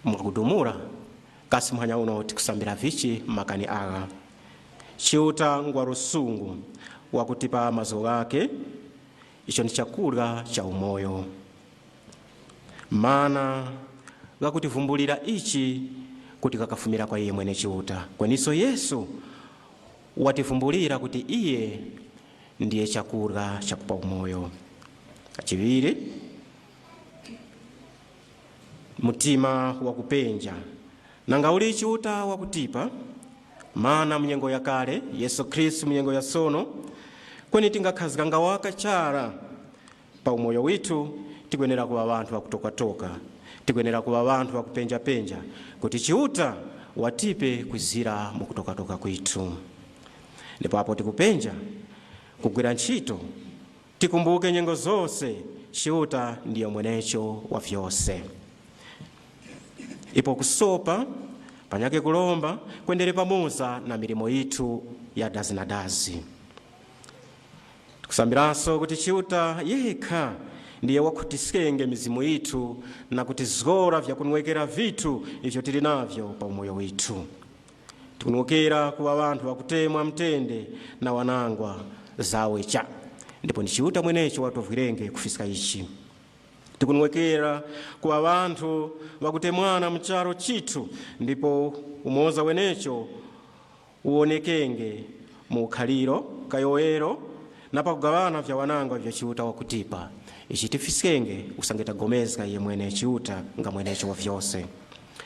Mwakudumura kasi mwanya uno tikusambira vichi makani aga. Chiuta ngwa rusungu wakutipa mazo gake, icho ni chakudya cha umoyo. Mana gakutivumbulira ichi kuti kakafumira kwa iye mwene chiuta. Kweniso Yesu wativumbulira kuti iye ndiye chakudya cha kupa umoyo. Kachiviri mutima wakupenja nanga uli chiuta wakutipa. Mana mnyengo ya kale Yesu Kristu mnyengo ya sono kweni tingakhazika ngawaka chara pa umoyo witu tikwenera kuwa bantu wakutoka-toka, tikwenera kuwa bantu wakupenja-penja kuti chiuta watipe kuzira mukutoka-toka kwitu. Ndipo hapo tikupenja kugwira ntchito tikumbuke nyengo zonse chiuta ndiyo mwenecho wa vyose. Ipo kusopa panyake kulomba kwendere pamoza na milimo itu ya dazi na dazi. Tukusambiranso kuti chiuta yekha ndiye wakutisenge mizimu itu na kutizgora vya kunwekera vitu ivyo tili navyo pa umoyo witu. Tukunwekera kuwa bantu wakutemwa mtende na wanangwa zawecha. Ndipo ni chiuta mwenecho watovirenge kufisika ichi. Tukunwekera kuwa bantu wakutemwana mcharo chitu ndipo umoza wenecho uonekenge mukhaliro kayoero na pakugawana vya wanangwa vya chiuta wakutipa. Ichi tifisikenge usangeta gomezga iye mwene chiuta nga mwenecho wa vyose.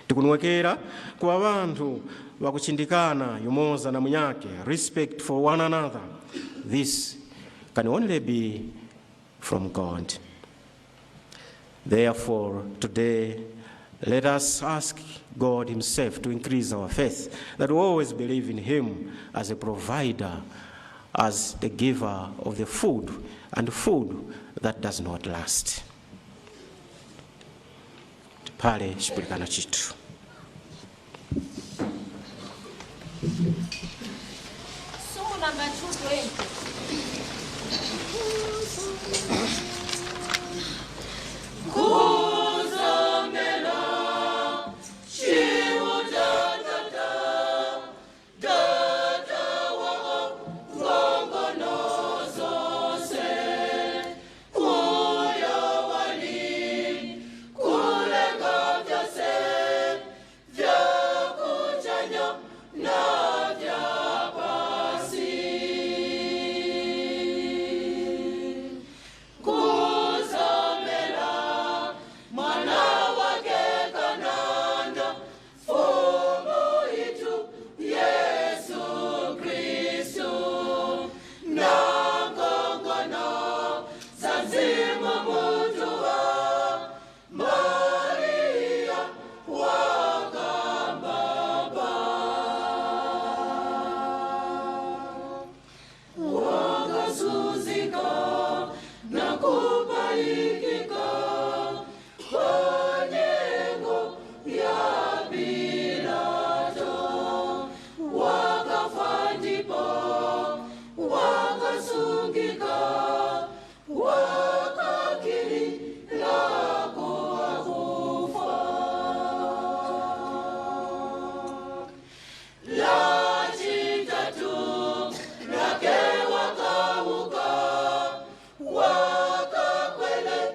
Tukunwekera kuwa bantu wakuchindikana yumoza na munyake, respect for one another. This can only be from God. Therefore, today, let us ask God himself to increase our faith, that we always believe in him as a provider, as the giver of the food, and food that does not last. Pale shipulikana chitu. Somo namba 220. Wakakwele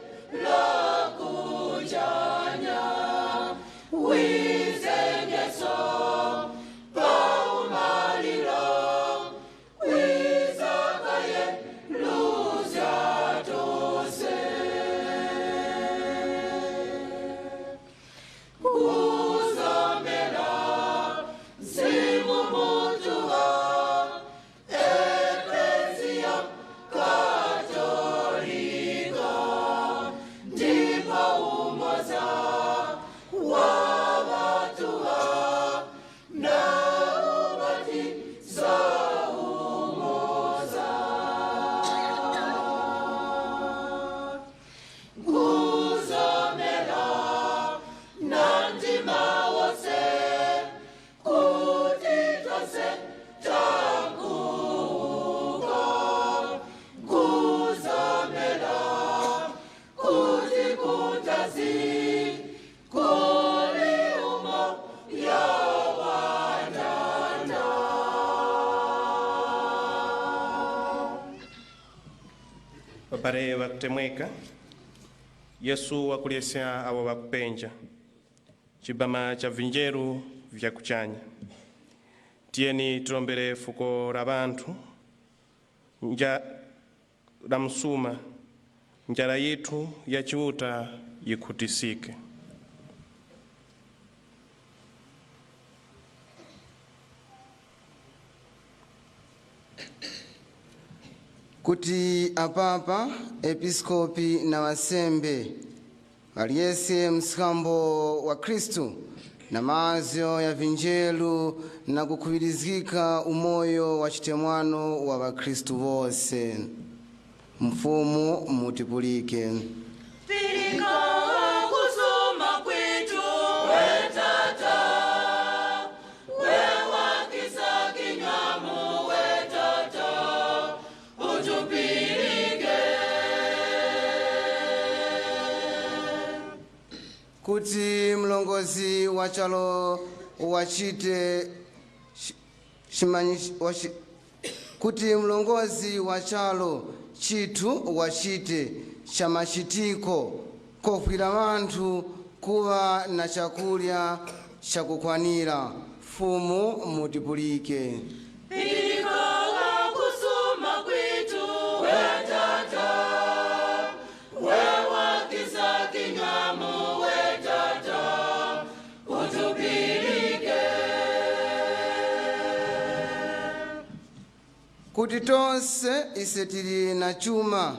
Babale bakutemweka Yesu wakulesya abo bakupenja chibama cha vinjeru vya kuchanya. Tieni tilombere fuko la bantu la msuma njala yetu ya chiuta yikutisike. Kuti apapa episkopi na wasembe aliyese msikambo wa Kristu na mazyo ya vinjelu na kukubirizika umoyo wa chitemwano wa Wakristu vose. Mfumu mutipulike. Kuti mlongozi wa chalo wachite kuti mlongozi wa chalo chitu wachite chamachitiko kofwira vanthu kuva na chakulya chakukwanira. Fumu mutipulike. Kuti tonse ise tili na chuma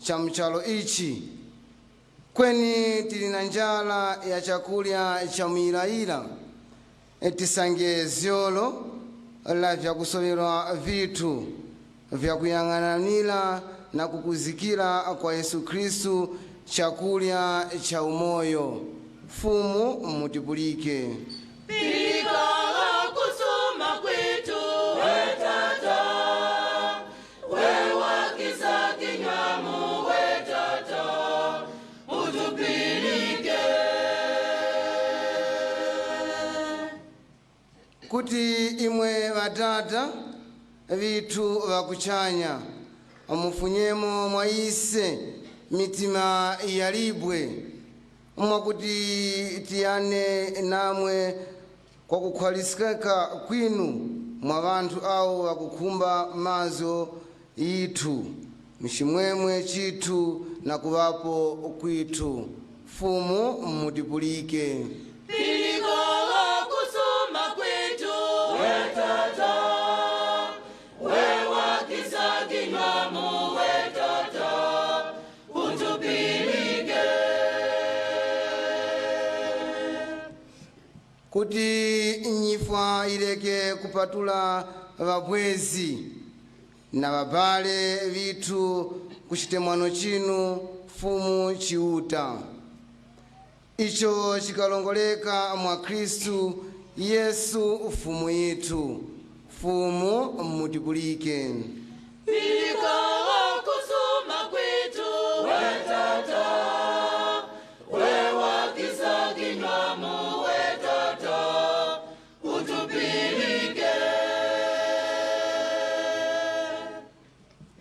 cha mchalo ichi, kweni tili na njala ya chakulya cha mwiraira, tisange zyolo la vya kusolerwa vitu vya kuyang'ananira na kukuzikira kwa Yesu Kristu chakulya cha umoyo. Fumu mutipulike. Kuti imwe vatata vitu vakuchanya mufunyemo mwaise mitima yalibwe mwakuti tiyane namwe kwa kukhwalisikeka kwinu mwa vanthu awo vakukhumba mazo yitu mshimwemwe chitu na kuvapo kwitu. Fumu mutipulike. Kuti nyifwa ileke kupatula vabwezi na babale vitu kuchitemwano chinu. Fumu chiuta icho chikalongoleka mwa Kristu Yesu fumu yitu. Fumu mutipulike.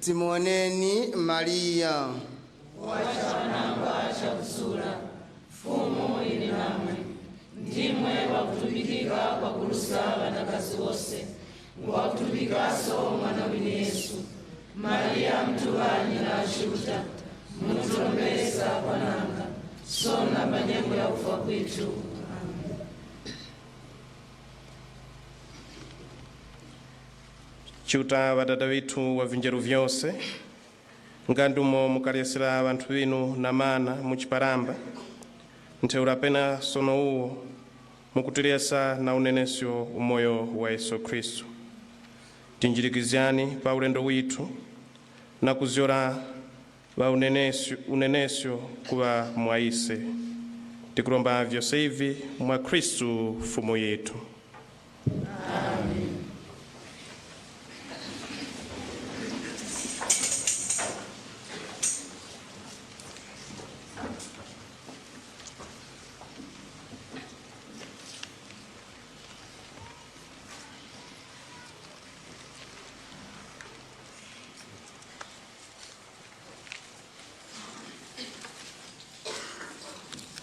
Simoneni Maria wachanamba chakusula. Fumu ili namwe ndimwe wakutumikika kwa kulusa vanakazi wose wakutubikaso mwana wini Yesu. Maria mtuvanyi na ashuta mutulombesa kwananga sona manyengo ya ufa kwitu. Chuta vatata vitu wa vinjeru vyose ngandumo mukalesera vanthu vinu na mana muchiparamba ntheura pena sono uwo mukutilesa na unenesyo umoyo wa Yesu Kristu. Tinjirikizyani pa ulendo witu na kuzyora va unenesyo kuva mwaise. Tikulomba vyose hivi mwa Kristu fumu yetu. Amen.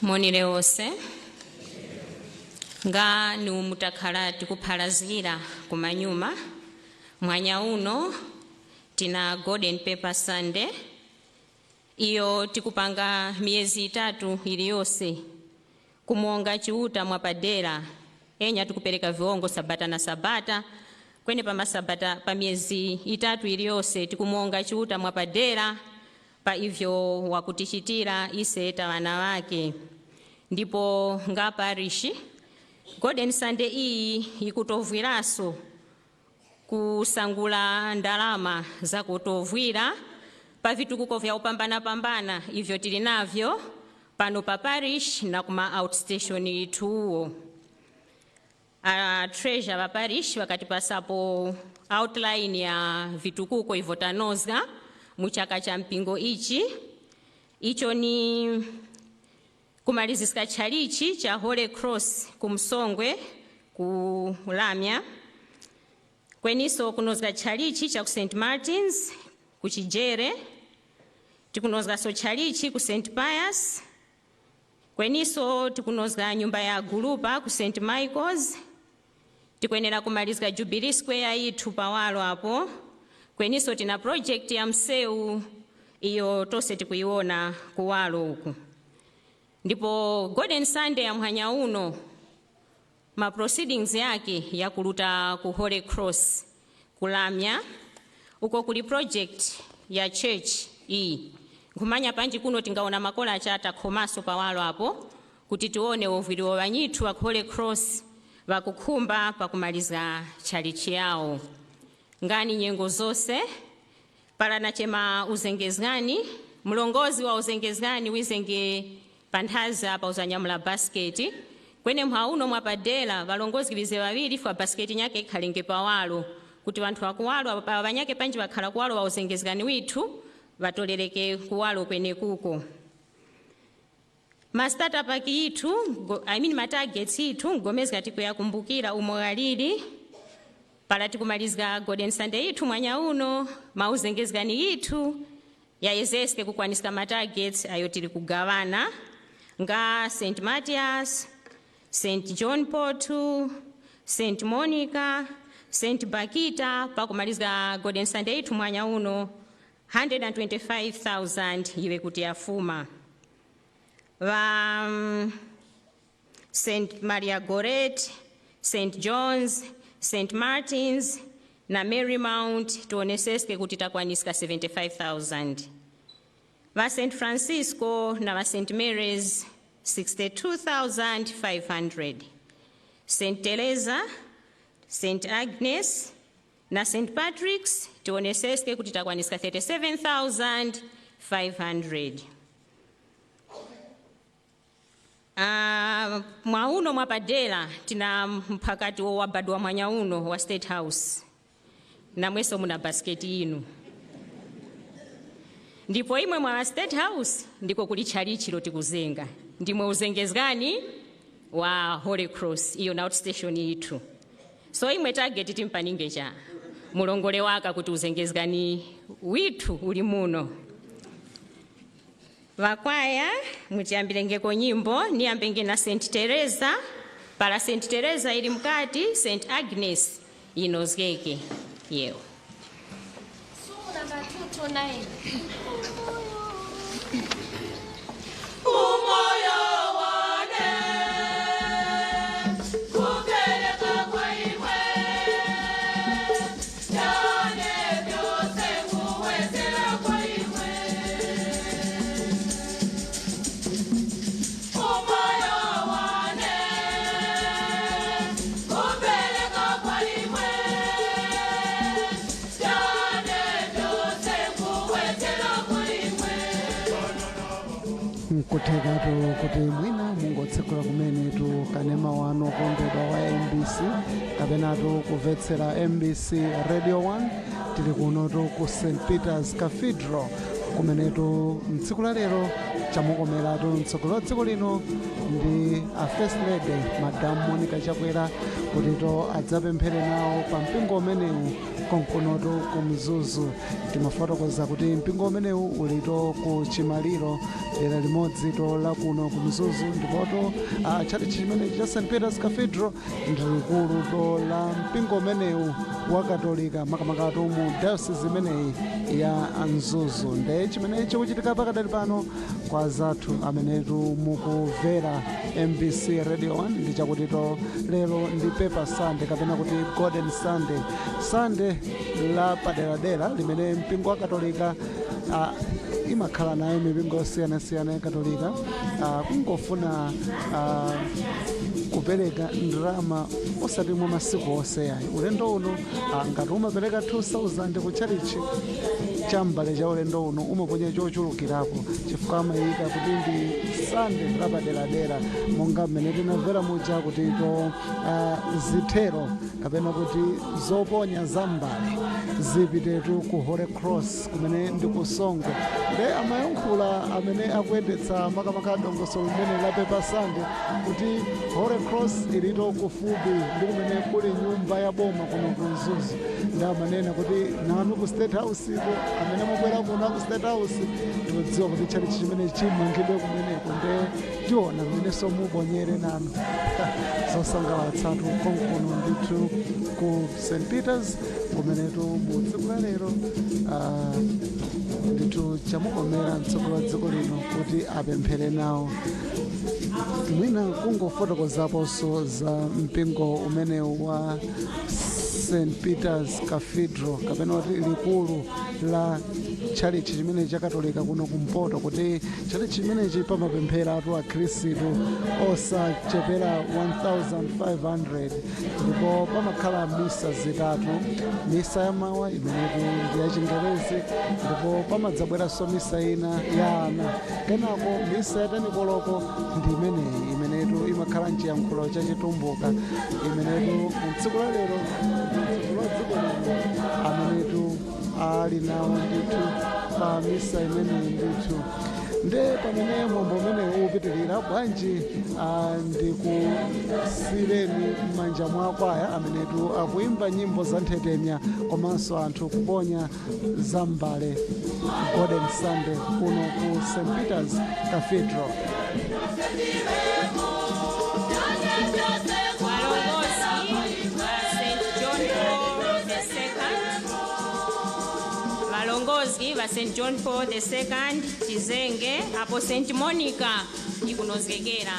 monire onse nga nu mutakhala tikuphalazira kumanyuma mwanya uno tina Golden Paper Sunday iyo tikupanga miyezi 3 iliyonse kumonga chiuta mwapadera enya tikupereka viwongo sabata na sabata kwene pamasabata pa miyezi 3 iliyonse tikumonga chiuta mwapadera pa ivyo wakutichitira iseta wana wake ndipo nga parishi Golden Sunday iyi ikutovwiraso kusangula ndalama za kutovwira pa vitukuko vya upambana ivyo tili navyo pano pa parish na kuma outstation ituo. Treasure wa parish wakati pasapo outline ya vitukuko ivyo tanozga muchaka cha mpingo icho ni kumalizisika chalichi cha Holy Cross kumsongwe kulamya kweniso kunozga chalichi cha ku St. Martins kuchijere tikunozga so chalichi ku St. Pius kweniso tikunozga nyumba ya gulupa ku St. Michael's tikwenera kumalizika Jubilee Square itu pawalo hapo kweniso tina project ya mseu iyo tose tikuiona kuwalo huku ndipo Golden Sunday ya mwanya uno ma proceedings yake ya kuluta ku Holy Cross kulamya uko kuli project ya church hii kumanya panji kuno tingaona makola achata khomaso pawalo hapo kuti tuone oviliwo wanyitu wa Holy Cross wakukhumba pakumaliza chalichi yao ngani nyengo zose pala nachema uzengezgani mlongozi wa uzengezgani wizenge panthaza pa uzanyamula basket kwene mhauno mwapadela valongozi bize wawili fa basket nyake ikhalenge pawalo kuti vanthu akuwalo abanyake panji bakhala kuwalo wa uzengezgani withu vatoleleke kuwalo kwene kuko ma startup akitu ma targets itu ngomezga tikuyakumbukira umogalili pala tikumalizga Golden Sunday itu mwanya uno mauzengezgani itu yayezeske kukwanisika ma targets ayo tili kugawana nga St. Matthias, St. John Paul II, St. Monica, St. Bakita pakumalizga Golden Sunday itu mwanya uno 125,000 iwe kuti yafuma St. Maria Goretti, St. John's, St. Martin's na Marymount tuoneseske kuti takwanisika 75,000 va St. Francisco na va St. Mary's 62,500 St. Teresa, St. Agnes na St. Patrick's tuoneseske kuti takwanisika 37,500 mwauno mwapadela tina mpakati wabadwa mwanya uno wa State House na mweso muna basket inu ndipo imwe mwa State House ndiko kuli chalichilo tikuzenga ndimwe uzengezgani wa Holy Cross iyo na outstation itu so imwe target timpaninge cha mulongole waka kuti uzengezgani witu uli muno vakwaya mutiambilengeko nyimbo niambenge na St. Teresa para St. Teresa ili mkati St. Agnes inozgeke yeo Somo namba 229 Umoyo wane kupeleka kwa iwe Yane vyose kuwezela kwa iwe Umoyo wane kupeleka kwa iwe Yane vyose kuwezela kwa iwe nkuthekatu kuti mwina mungotsekula kumene tu kanema wanu okondedwa wa MBC kapenatu kumvetsera MBC Radio 1 tili kunotu ku St. Peter's Cathedral kumenetu mtsiku la lero chamukomeratu mtsogolo wa dziko lino ndi a First Lady Madam Monica Chakwera kuti to adzapemphere nawo pa mpingo umenewu konkunoto ku Mzuzu. Timafotokoza kuti mpingo umenewu ulito ku Chimaliro dera limodzi to la kuno ku Mzuzu, ndipoto chalichi chimenechi cha St Peter's Cathedral ndi likulu to la mpingo umenewu wa Katolika makamakato mu diocese imeneyi ya Mzuzu. Nde chimenechi chikuchitika pakadali pano kwa zathu amenetu mukumvera MBC Radio 1 ndi chakutito lero ndi Paper Sunday kapena kuti Golden Sunday, Sunday la paderadera limene mpingo wa Katolika imakhala nayo mipingo yosiyanasiyana ya Katolika kungofuna kupereka ndalama osati mwa masiku onse yayi. Ulendo uno ngati umapereka 2000 ku chalichi chambale cha ulendo uno umaponya chochulukirapo chifukwa amayika kuti ndi Sunday lapaderadera monga mmene tinamvera muja kuti to zithero kapena kuti zoponya zambale zipitetu ku Holy Cross kumene ndi ku Songwe. Nde amayankhula amene akuyendetsa makamaka dongosolo limene la Paper Sunday kuti Holy Cross ilito kufupi ndi kumene kuli nyumba ya boma kuno ku Mzuzu. Ndi amanena kuti nanu ku State House iko amene mubwera kuno ku State House tikudziwa kuti chalichi chimene chimangidwe kumeneko. Nde tiona mmene somubonyere nanu zosangalatsatu konkuno ndithu ku St Peter's kumenetu mu tsiku la lero ndithu chamukomera mtsogoleri wa dziko lino kuti apemphere nawo. Mwina kungofotokozaponso za mpingo umenewu wa St Peter's Cathedral kapena kuti likulu la chalichi chimene cha Katolika kuno kumpoto, kuti chalichi chimenechi pamapempheratu akhristu osachepera 1500 ndipo pamakhala misa zitatu, misa ya mawa imenetu ndi ya Chingerezi ndipo pamadzabweranso misa ina ya ana, kenako misa ya tanikoloko ndi imeneyi imenetu imakhala mchiyankhulo cha chitumbuka imenetu mtsiku la lero amenetu ali nawo ndithu pa misa imeneyi ndithu. Nde pamene mwambo umene upitirira bwanji ndikusireni m'manja mwa kwaya amenetu akuimba nyimbo za nthetemya komanso anthu kuponya zambale Golden Sunday kuno ku St Peter's Cathedral. Valongozi va St John Paul II Chizenge apo St Monica ikunozekera.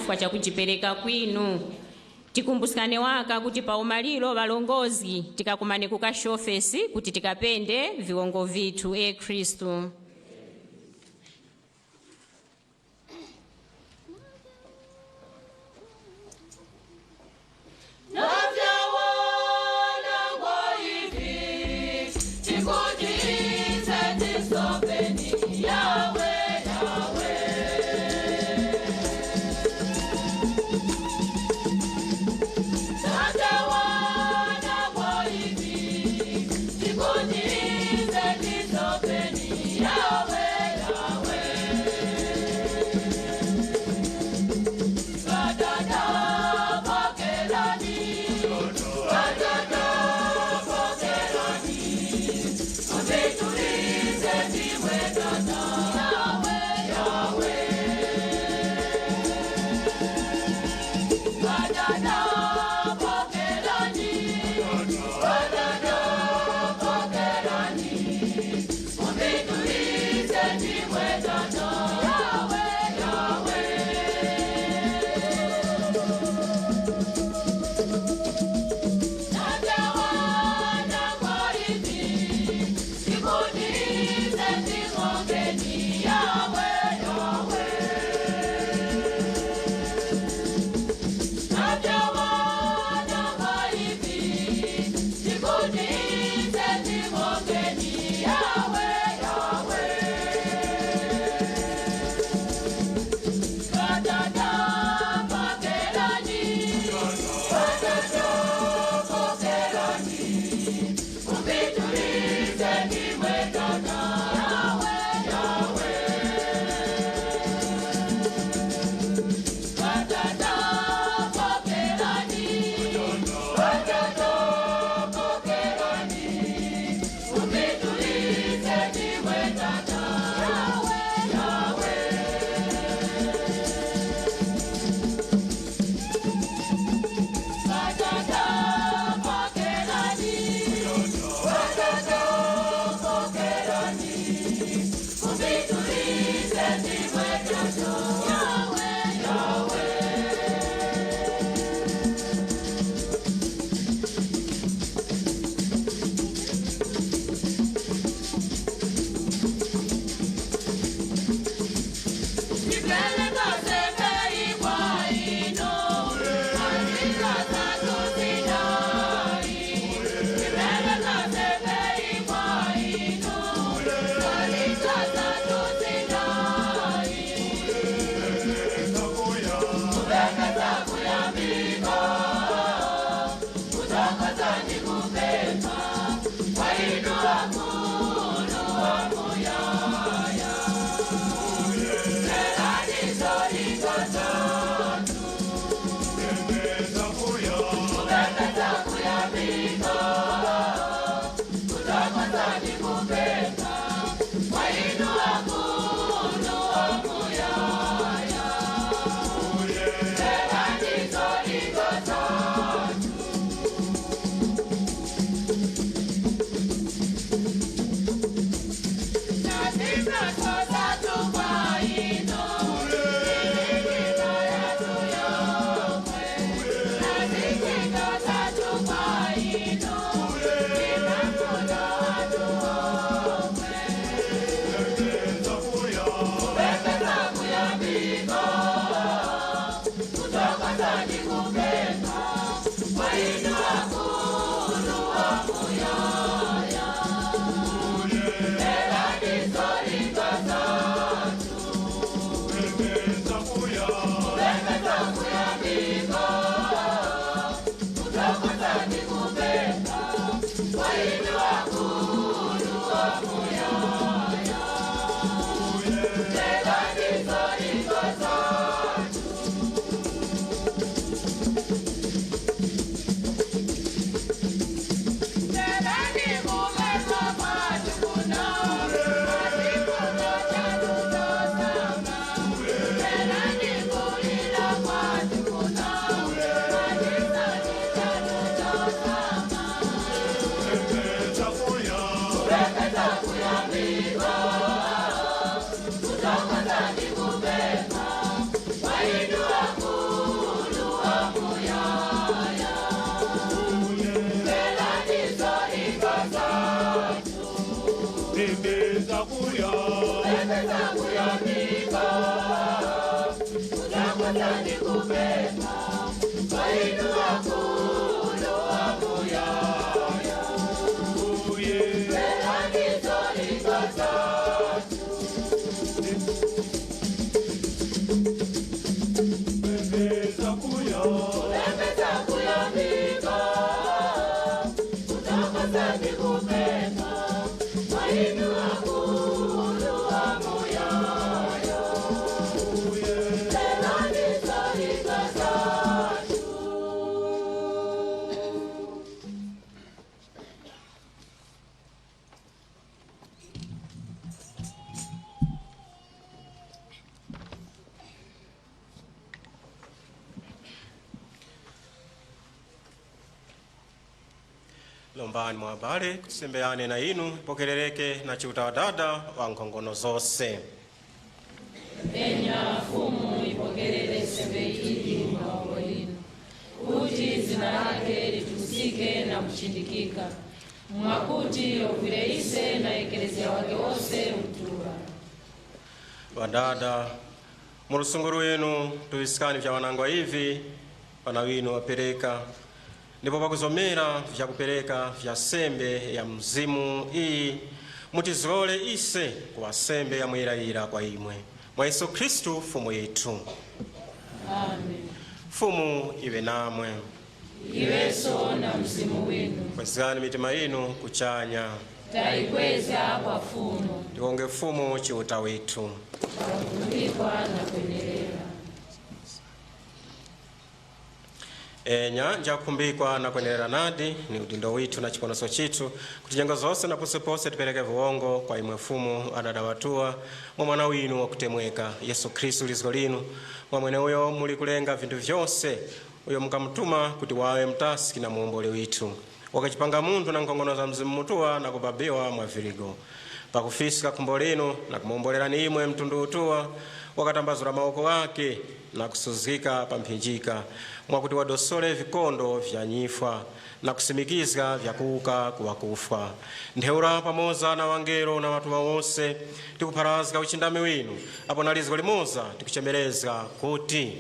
chifukwa cha kujipereka kwinu. Tikumbusikane waka kuti pa umaliro balongozi tikakumane kukashofesi kuti tikapende viwongo vitu Kristu. Yeah. Lombani mwa abale kusembeane na inu pokeleleke na chiuta wa dada wa nkhongono zonse. Enya fumu ipokelele sembe hili maombo inu, kuti zina lake litusike na kuchindikika, mwakuti ovireise na ekelezia wake wose utura. Wadada, mulusunguru wenu tuisikani vya wanangwa hivi, wanawinu wapereka, ndipo pakuzomera vya kupereka vya sembe ya mzimu iyi, mutizolole ise kuwa sembe ya mwirayira kwa imwe. Mwa Yesu Kristu fumu yetu. Amen. Fumu iwe namwe. Iweso na mzimu wenu. Kwezani mitima inu kuchanya. Taikweza kwa fumu. Tikonge fumu chiuta wetu. Wakumbikwa na kuendelea. Enya njakumbikwa na kuendelea nadi ni udindo witu na chikonoso chitu kutijenga zose na posepose tupeleke vuongo kwa imwe fumu adadawatua mwa mwana winu wa kutemweka Yesu Kristu lizigo linu mwa mwene uyo muli kulenga vindu vyose uyo mukamutuma kuti wawe mtasiki na muumbole witu wakachipanga mundu na nkongono za mzimu mutua na kubabiwa mwa virigo pakufisika kumbo linu na kumuombolera ni imwe mtundu utua wakatambazura maoko wake na kusuzika pamphinjika mwakuti wadosole vikondo vya nyifa na kusimikiza vya kuuka kuwakufa ntheura pamoza na wangero na watu wawose tikuparazika uchindami winu apo nalizo limoza tikuchemereza kuti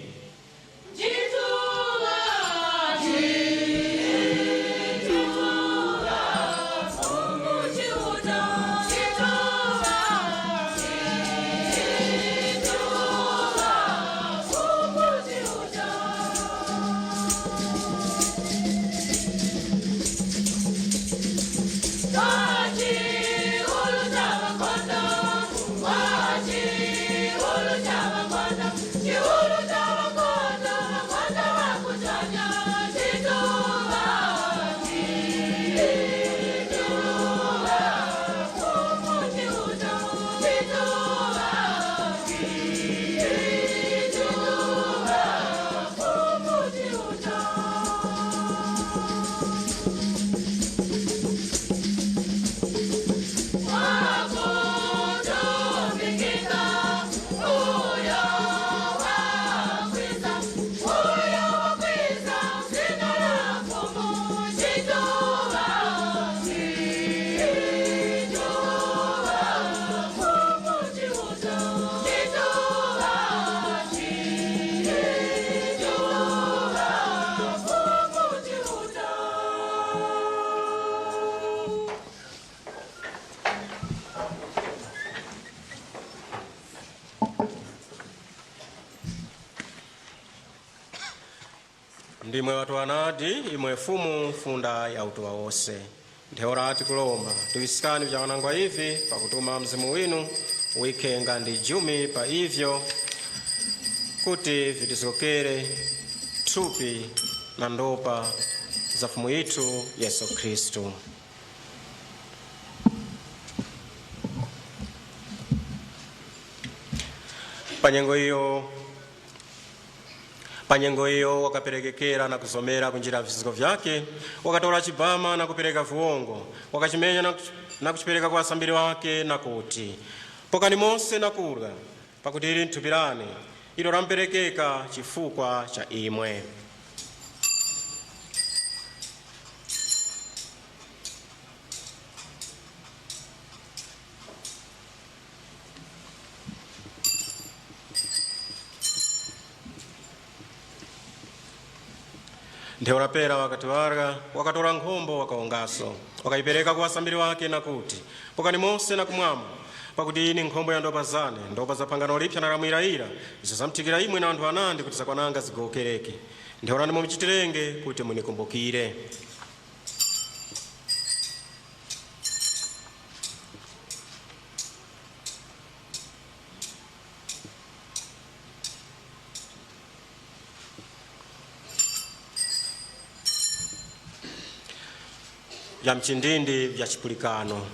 ndimwe watu wanadi imwe fumu funda ya utuwa wose ntheora tikulomba tuisikani vya wanangwa hivi pakutuma mzimu winu wikenga ndi jumi pa ivyo kuti vitizokere thupi na ndopa za fumu yitu Yesu Kristu. Panyengo iyo wakaperekekera na kusomera kunjira vizigo vyake wakatola chibama na kupereka vuongo wakachimenya na kuchipereka kwa asambiri wake na kuti pokani mose na kurga pakuti ili ntupirane ilo ramperekeka chifukwa cha imwe. Ntheu lapera wakati warga wakatora nkhombo wakaongaso wakaipereka kwa wasambiri wake nakuti pokani monse na kumwamba pakuti iyi ni nkhombo ya ndopa zane ndopa za pangano lipsa na lamwirayira izo zamtikira imwe na anthu anandi kuti zakwananga zigokereke. Ntheu lani mumichitirenge kuti munikumbukire. Ya mchindindi vya chipulikano.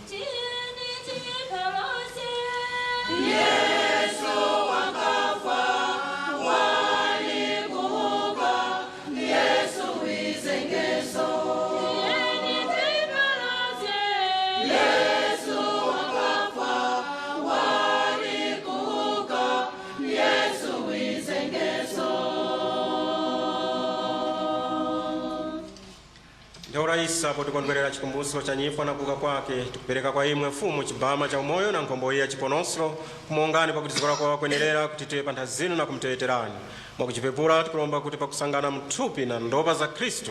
Isa po tikondwerera chikumbuso cha nyifa na kuuka kwake tikupereka kwa imwe mfumu chibama cha umoyo na nkhombo iya chiponoslo kumuungani pakuti zikola kwa wakwenerera kuti tiwe pantha zinu na kumteweterani mwakuchipepura tikulomba kuti pakusangana mthupi na ndopa za Kristu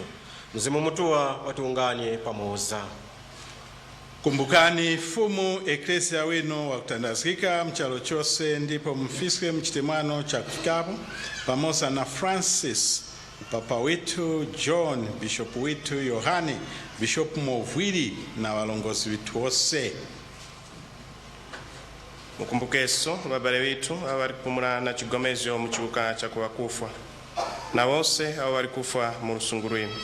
mzimu mutuwa watiunganye pamoza. Kumbukani fumu eklesia wino wakutandazika mchalo chose ndipo mfiske mchitemano cha kufikapo pamoza na Francis Papa wetu John, Bishop wetu Yohane, Bishop Movwili na walongozi wetu wose. Mukumbukeso babale wetu awaripumula na chigomezyo mchibuka cha kuwakufa na wose awarikufa mu lusungu lwinu.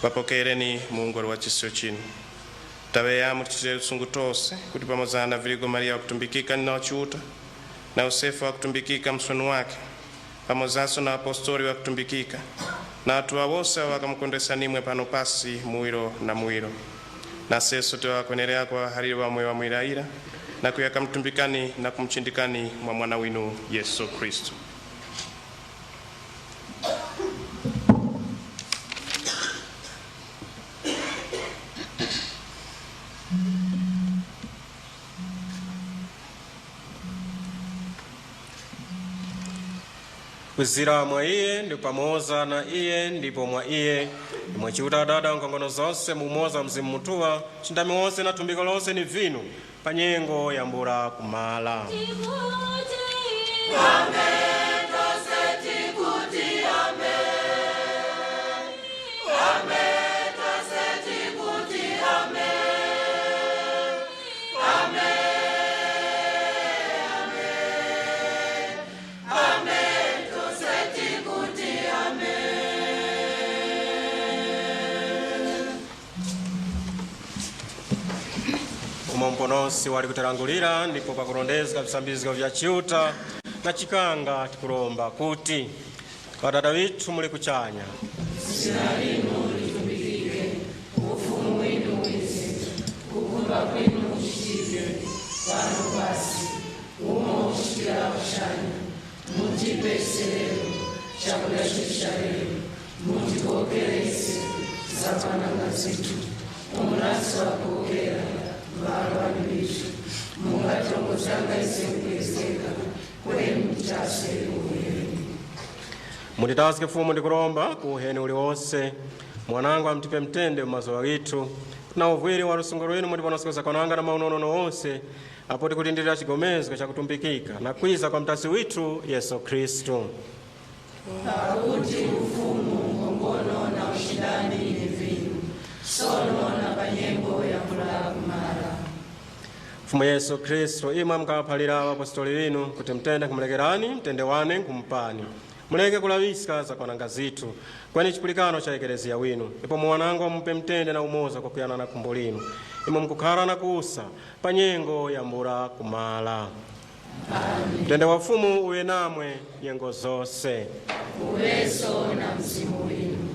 Bapokereni muungolo wa chisio chinu. Tabeya mutitire lusungu tose kuti pamoza na Virigo Maria wakutumbikika nina wachiuta na Yosefu wakutumbikika mswanu wake pamozaso na apostoli wakutumbikika na watu wawose wakamkondesa nimwe pano pasi muwiro na muwiro na seso tiwakwenerera kwa hariri wamwe wa mwiraira na kuyaka mtumbikani na kumchindikani mwa mwana winu Yesu Kristo. Kuzira mwa iye ndi pamoza na iye ndipo mwa iye imwe chiuta dada nkongono zonse mumoza mzimu mutuwa chindami wonse na tumbiko lonse ni vinu panyengo ya mbura kumala. Mponosi wali kuterangulira ndipo pakurondezeka visambiziko vya chiuta na chikanga tikulomba kuti wadada witu muli kuchanya sinalino litumbikike ufumu winu wize kukumba kwinu ushike pano basi umo ushikila kuchanya mutipe selero chakula chisharero mutikokerese zapananga zitu umulaso wakokera Barabisho, mungatongo zanga isemkwezeka kwenu chase uweli. Mutitazike fumu ndikulomba kuheni uli wose mwanangu amtipe mtende umazo wakitu na uvwiri wa lusungu lwinu mutiponosikoza konanga na maunono wose apo tikulindirira chigomezwa cha kutumbikika na kwiza kwa mtasi witu Yesu Kristo. Pakuti ufumu ngongono na ushindani ni vinu sono na panyengo ya kula kumara. Fumu Yesu Kristo ima mkawaphalira apostoli winu kuti mtende kumulekerani mtende wane nkumpani muleke kulawiska za kwananga zitu kwani chipulikano cha ekelezia winu ipo mwanangu mupe mtende na umoza kwa kuyana na kumbo linu imo mkukhala na kuusa panyengo ya mbura kumala. Amen. Mtende wa fumu uwe namwe nyengo zose uwezo na mzimu winu.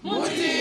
Muti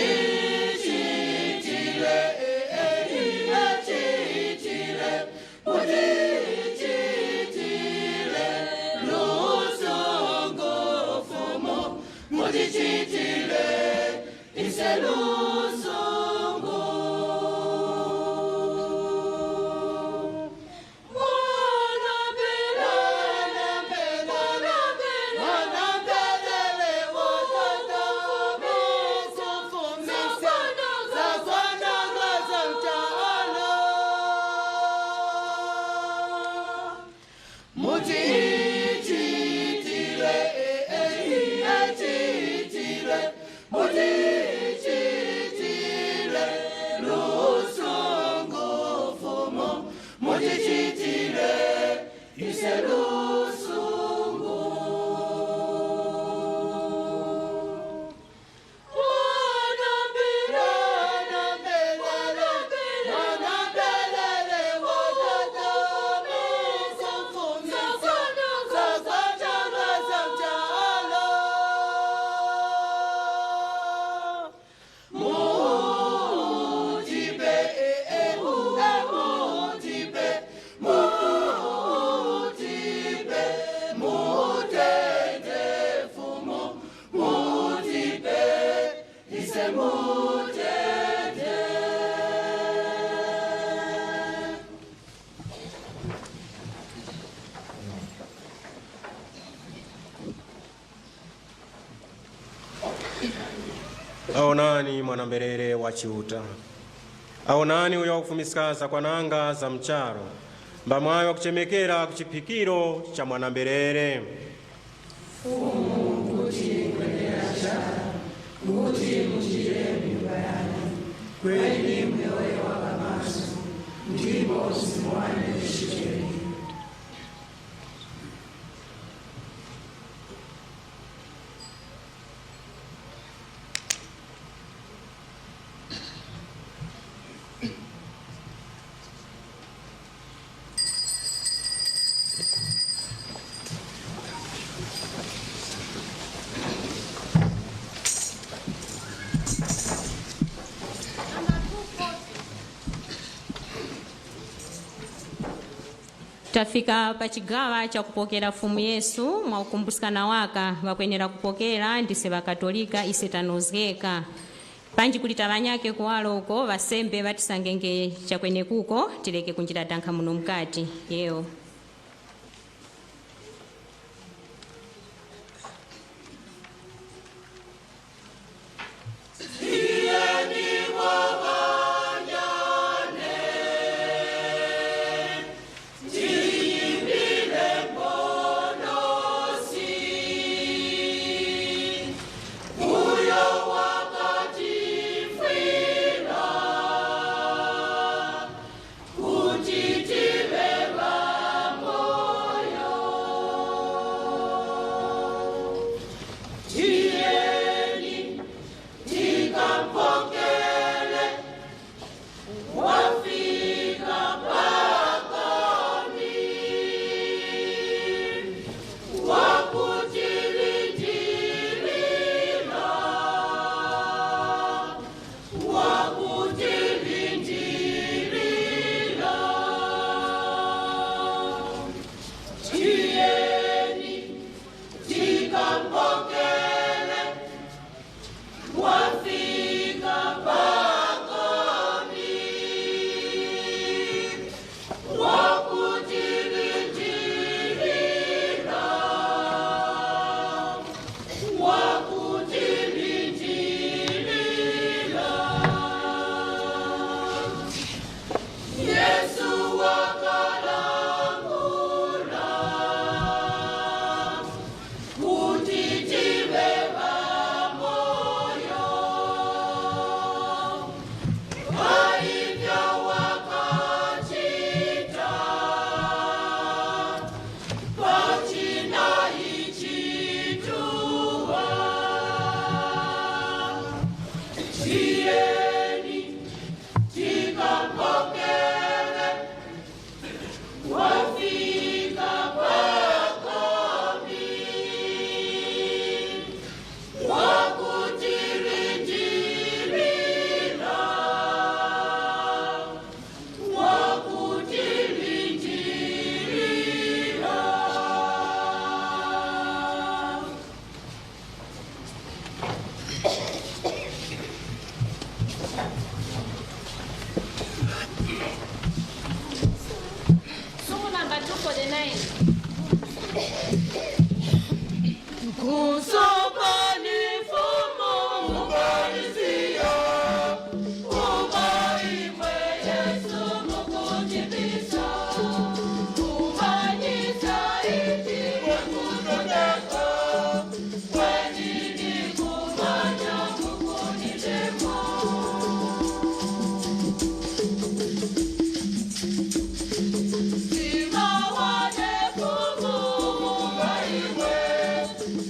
aonani mwanamberere wa chiuta, aonani uyo wakufumisikaza kwa nanga za mcharo, mbamwayo wakuchemekera kuchiphikiro cha mwanamberere. Fumu kuti kwendera chara, kuti muchire mimba yangu, kweni mwewe wakamaso, ndipo simuwane shicheri. Tafika pa chigawa cha kupokera fumu Yesu mwa ukumbusikana waka wakwenera kupokera ndise vakatolika ise tanozgeka panji kulita vanyake kuwalo uko vasembe vatisangenge chakwene kuko tileke kunjira dankha muno mkati yeo.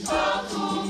Aku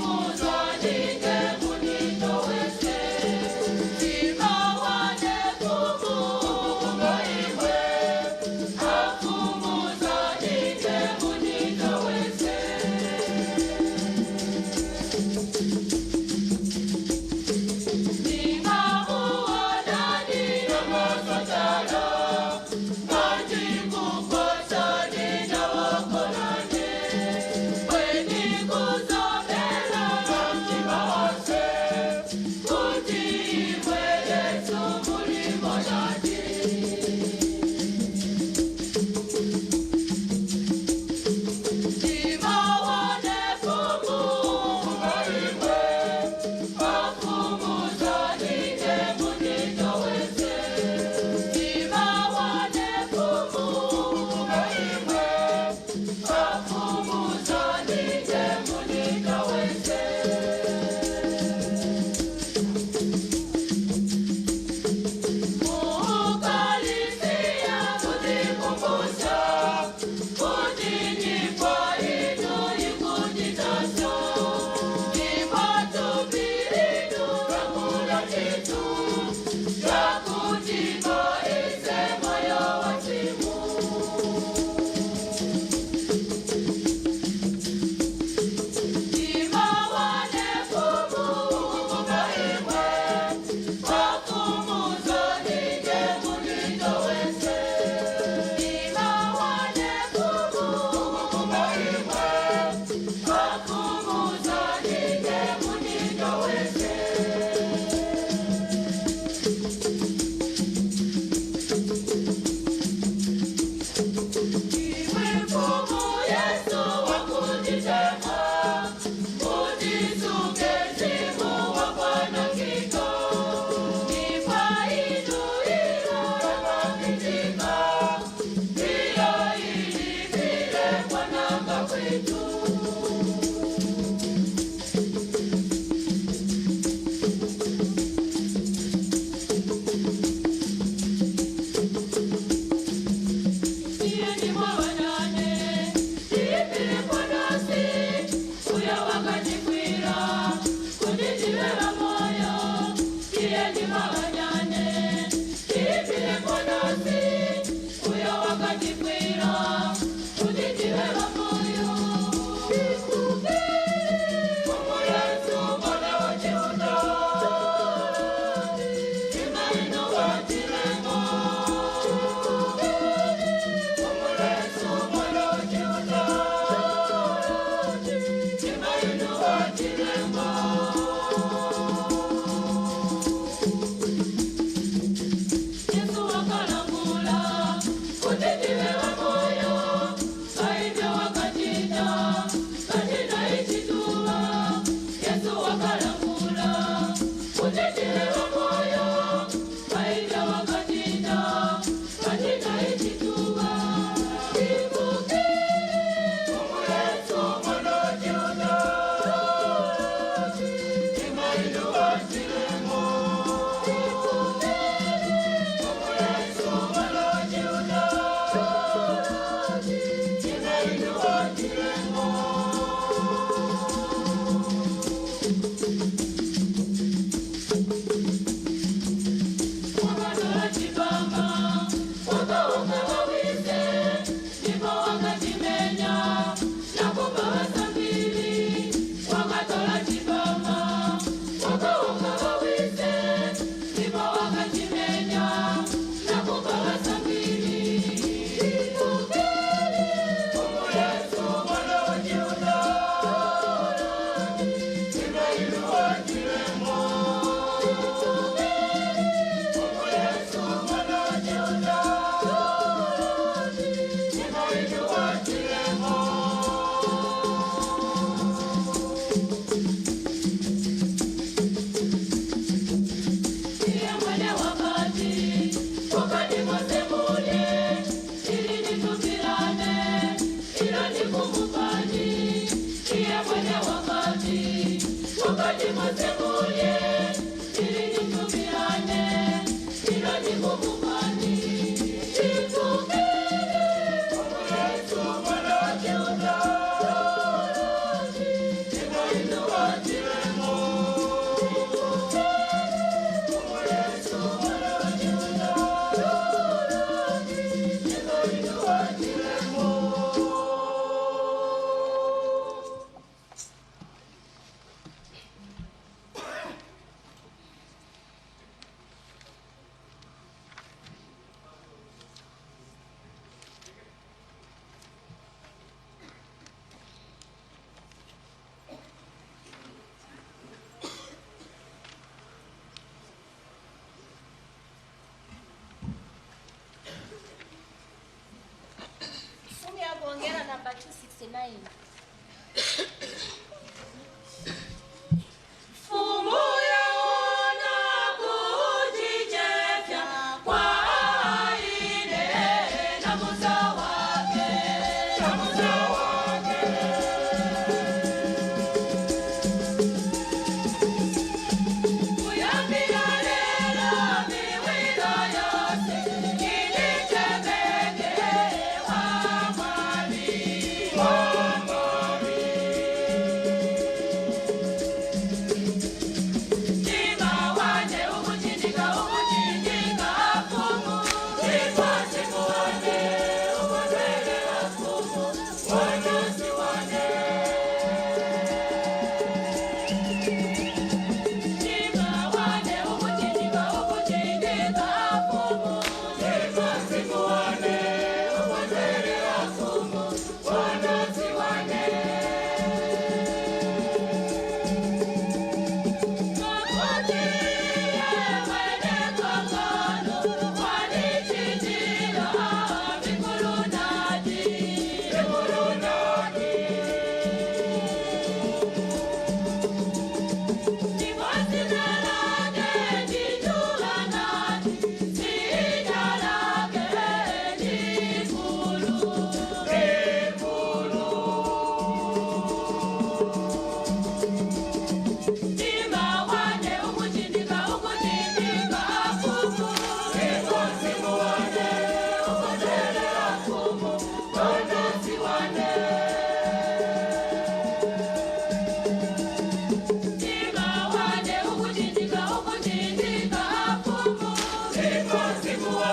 Kuongera namba 269.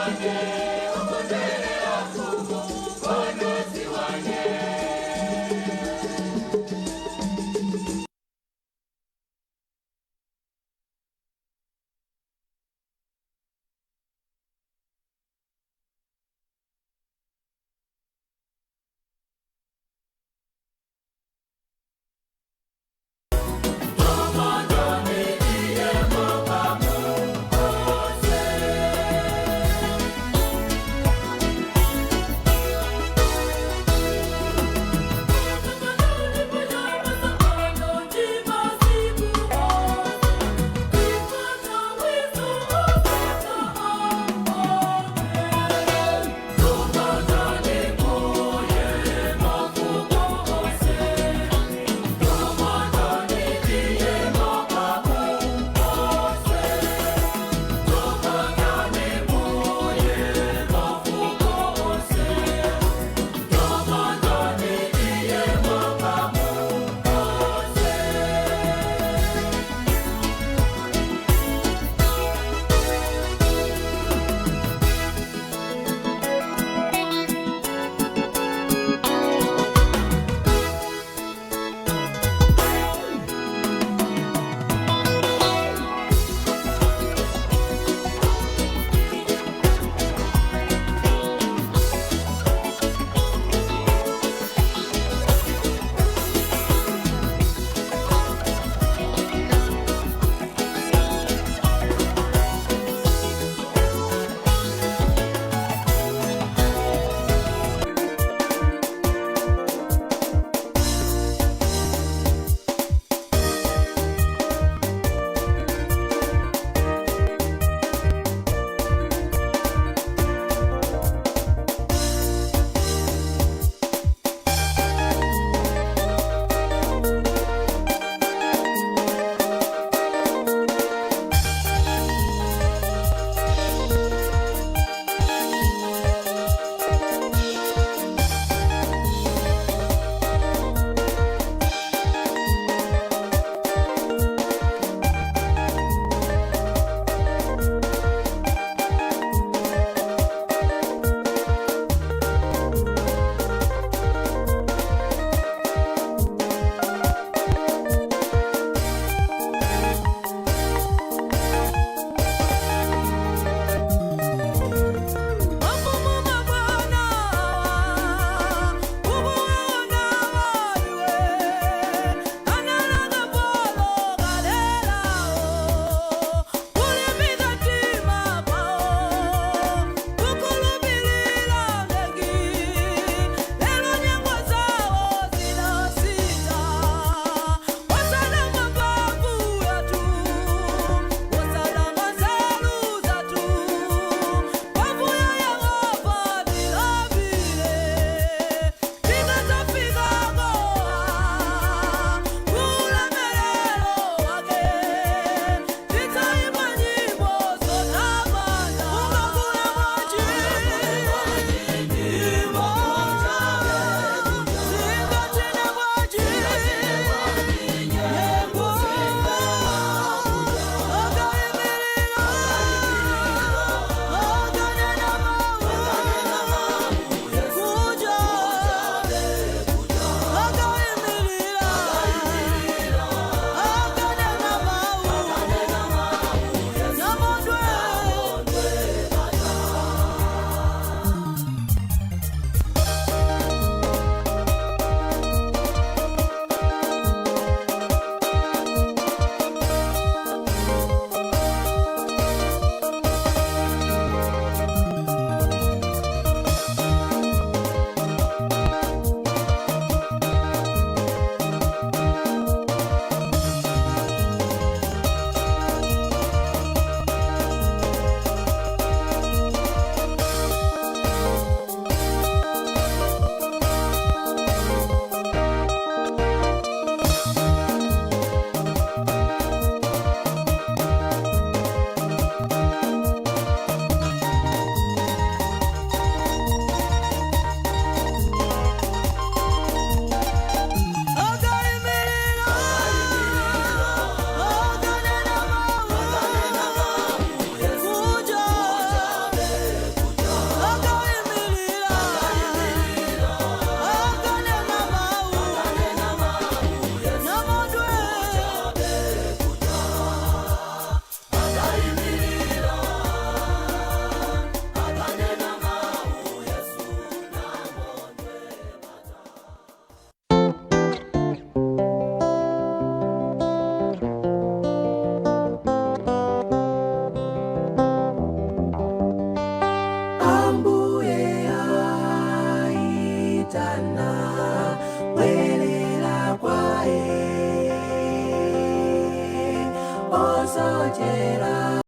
wake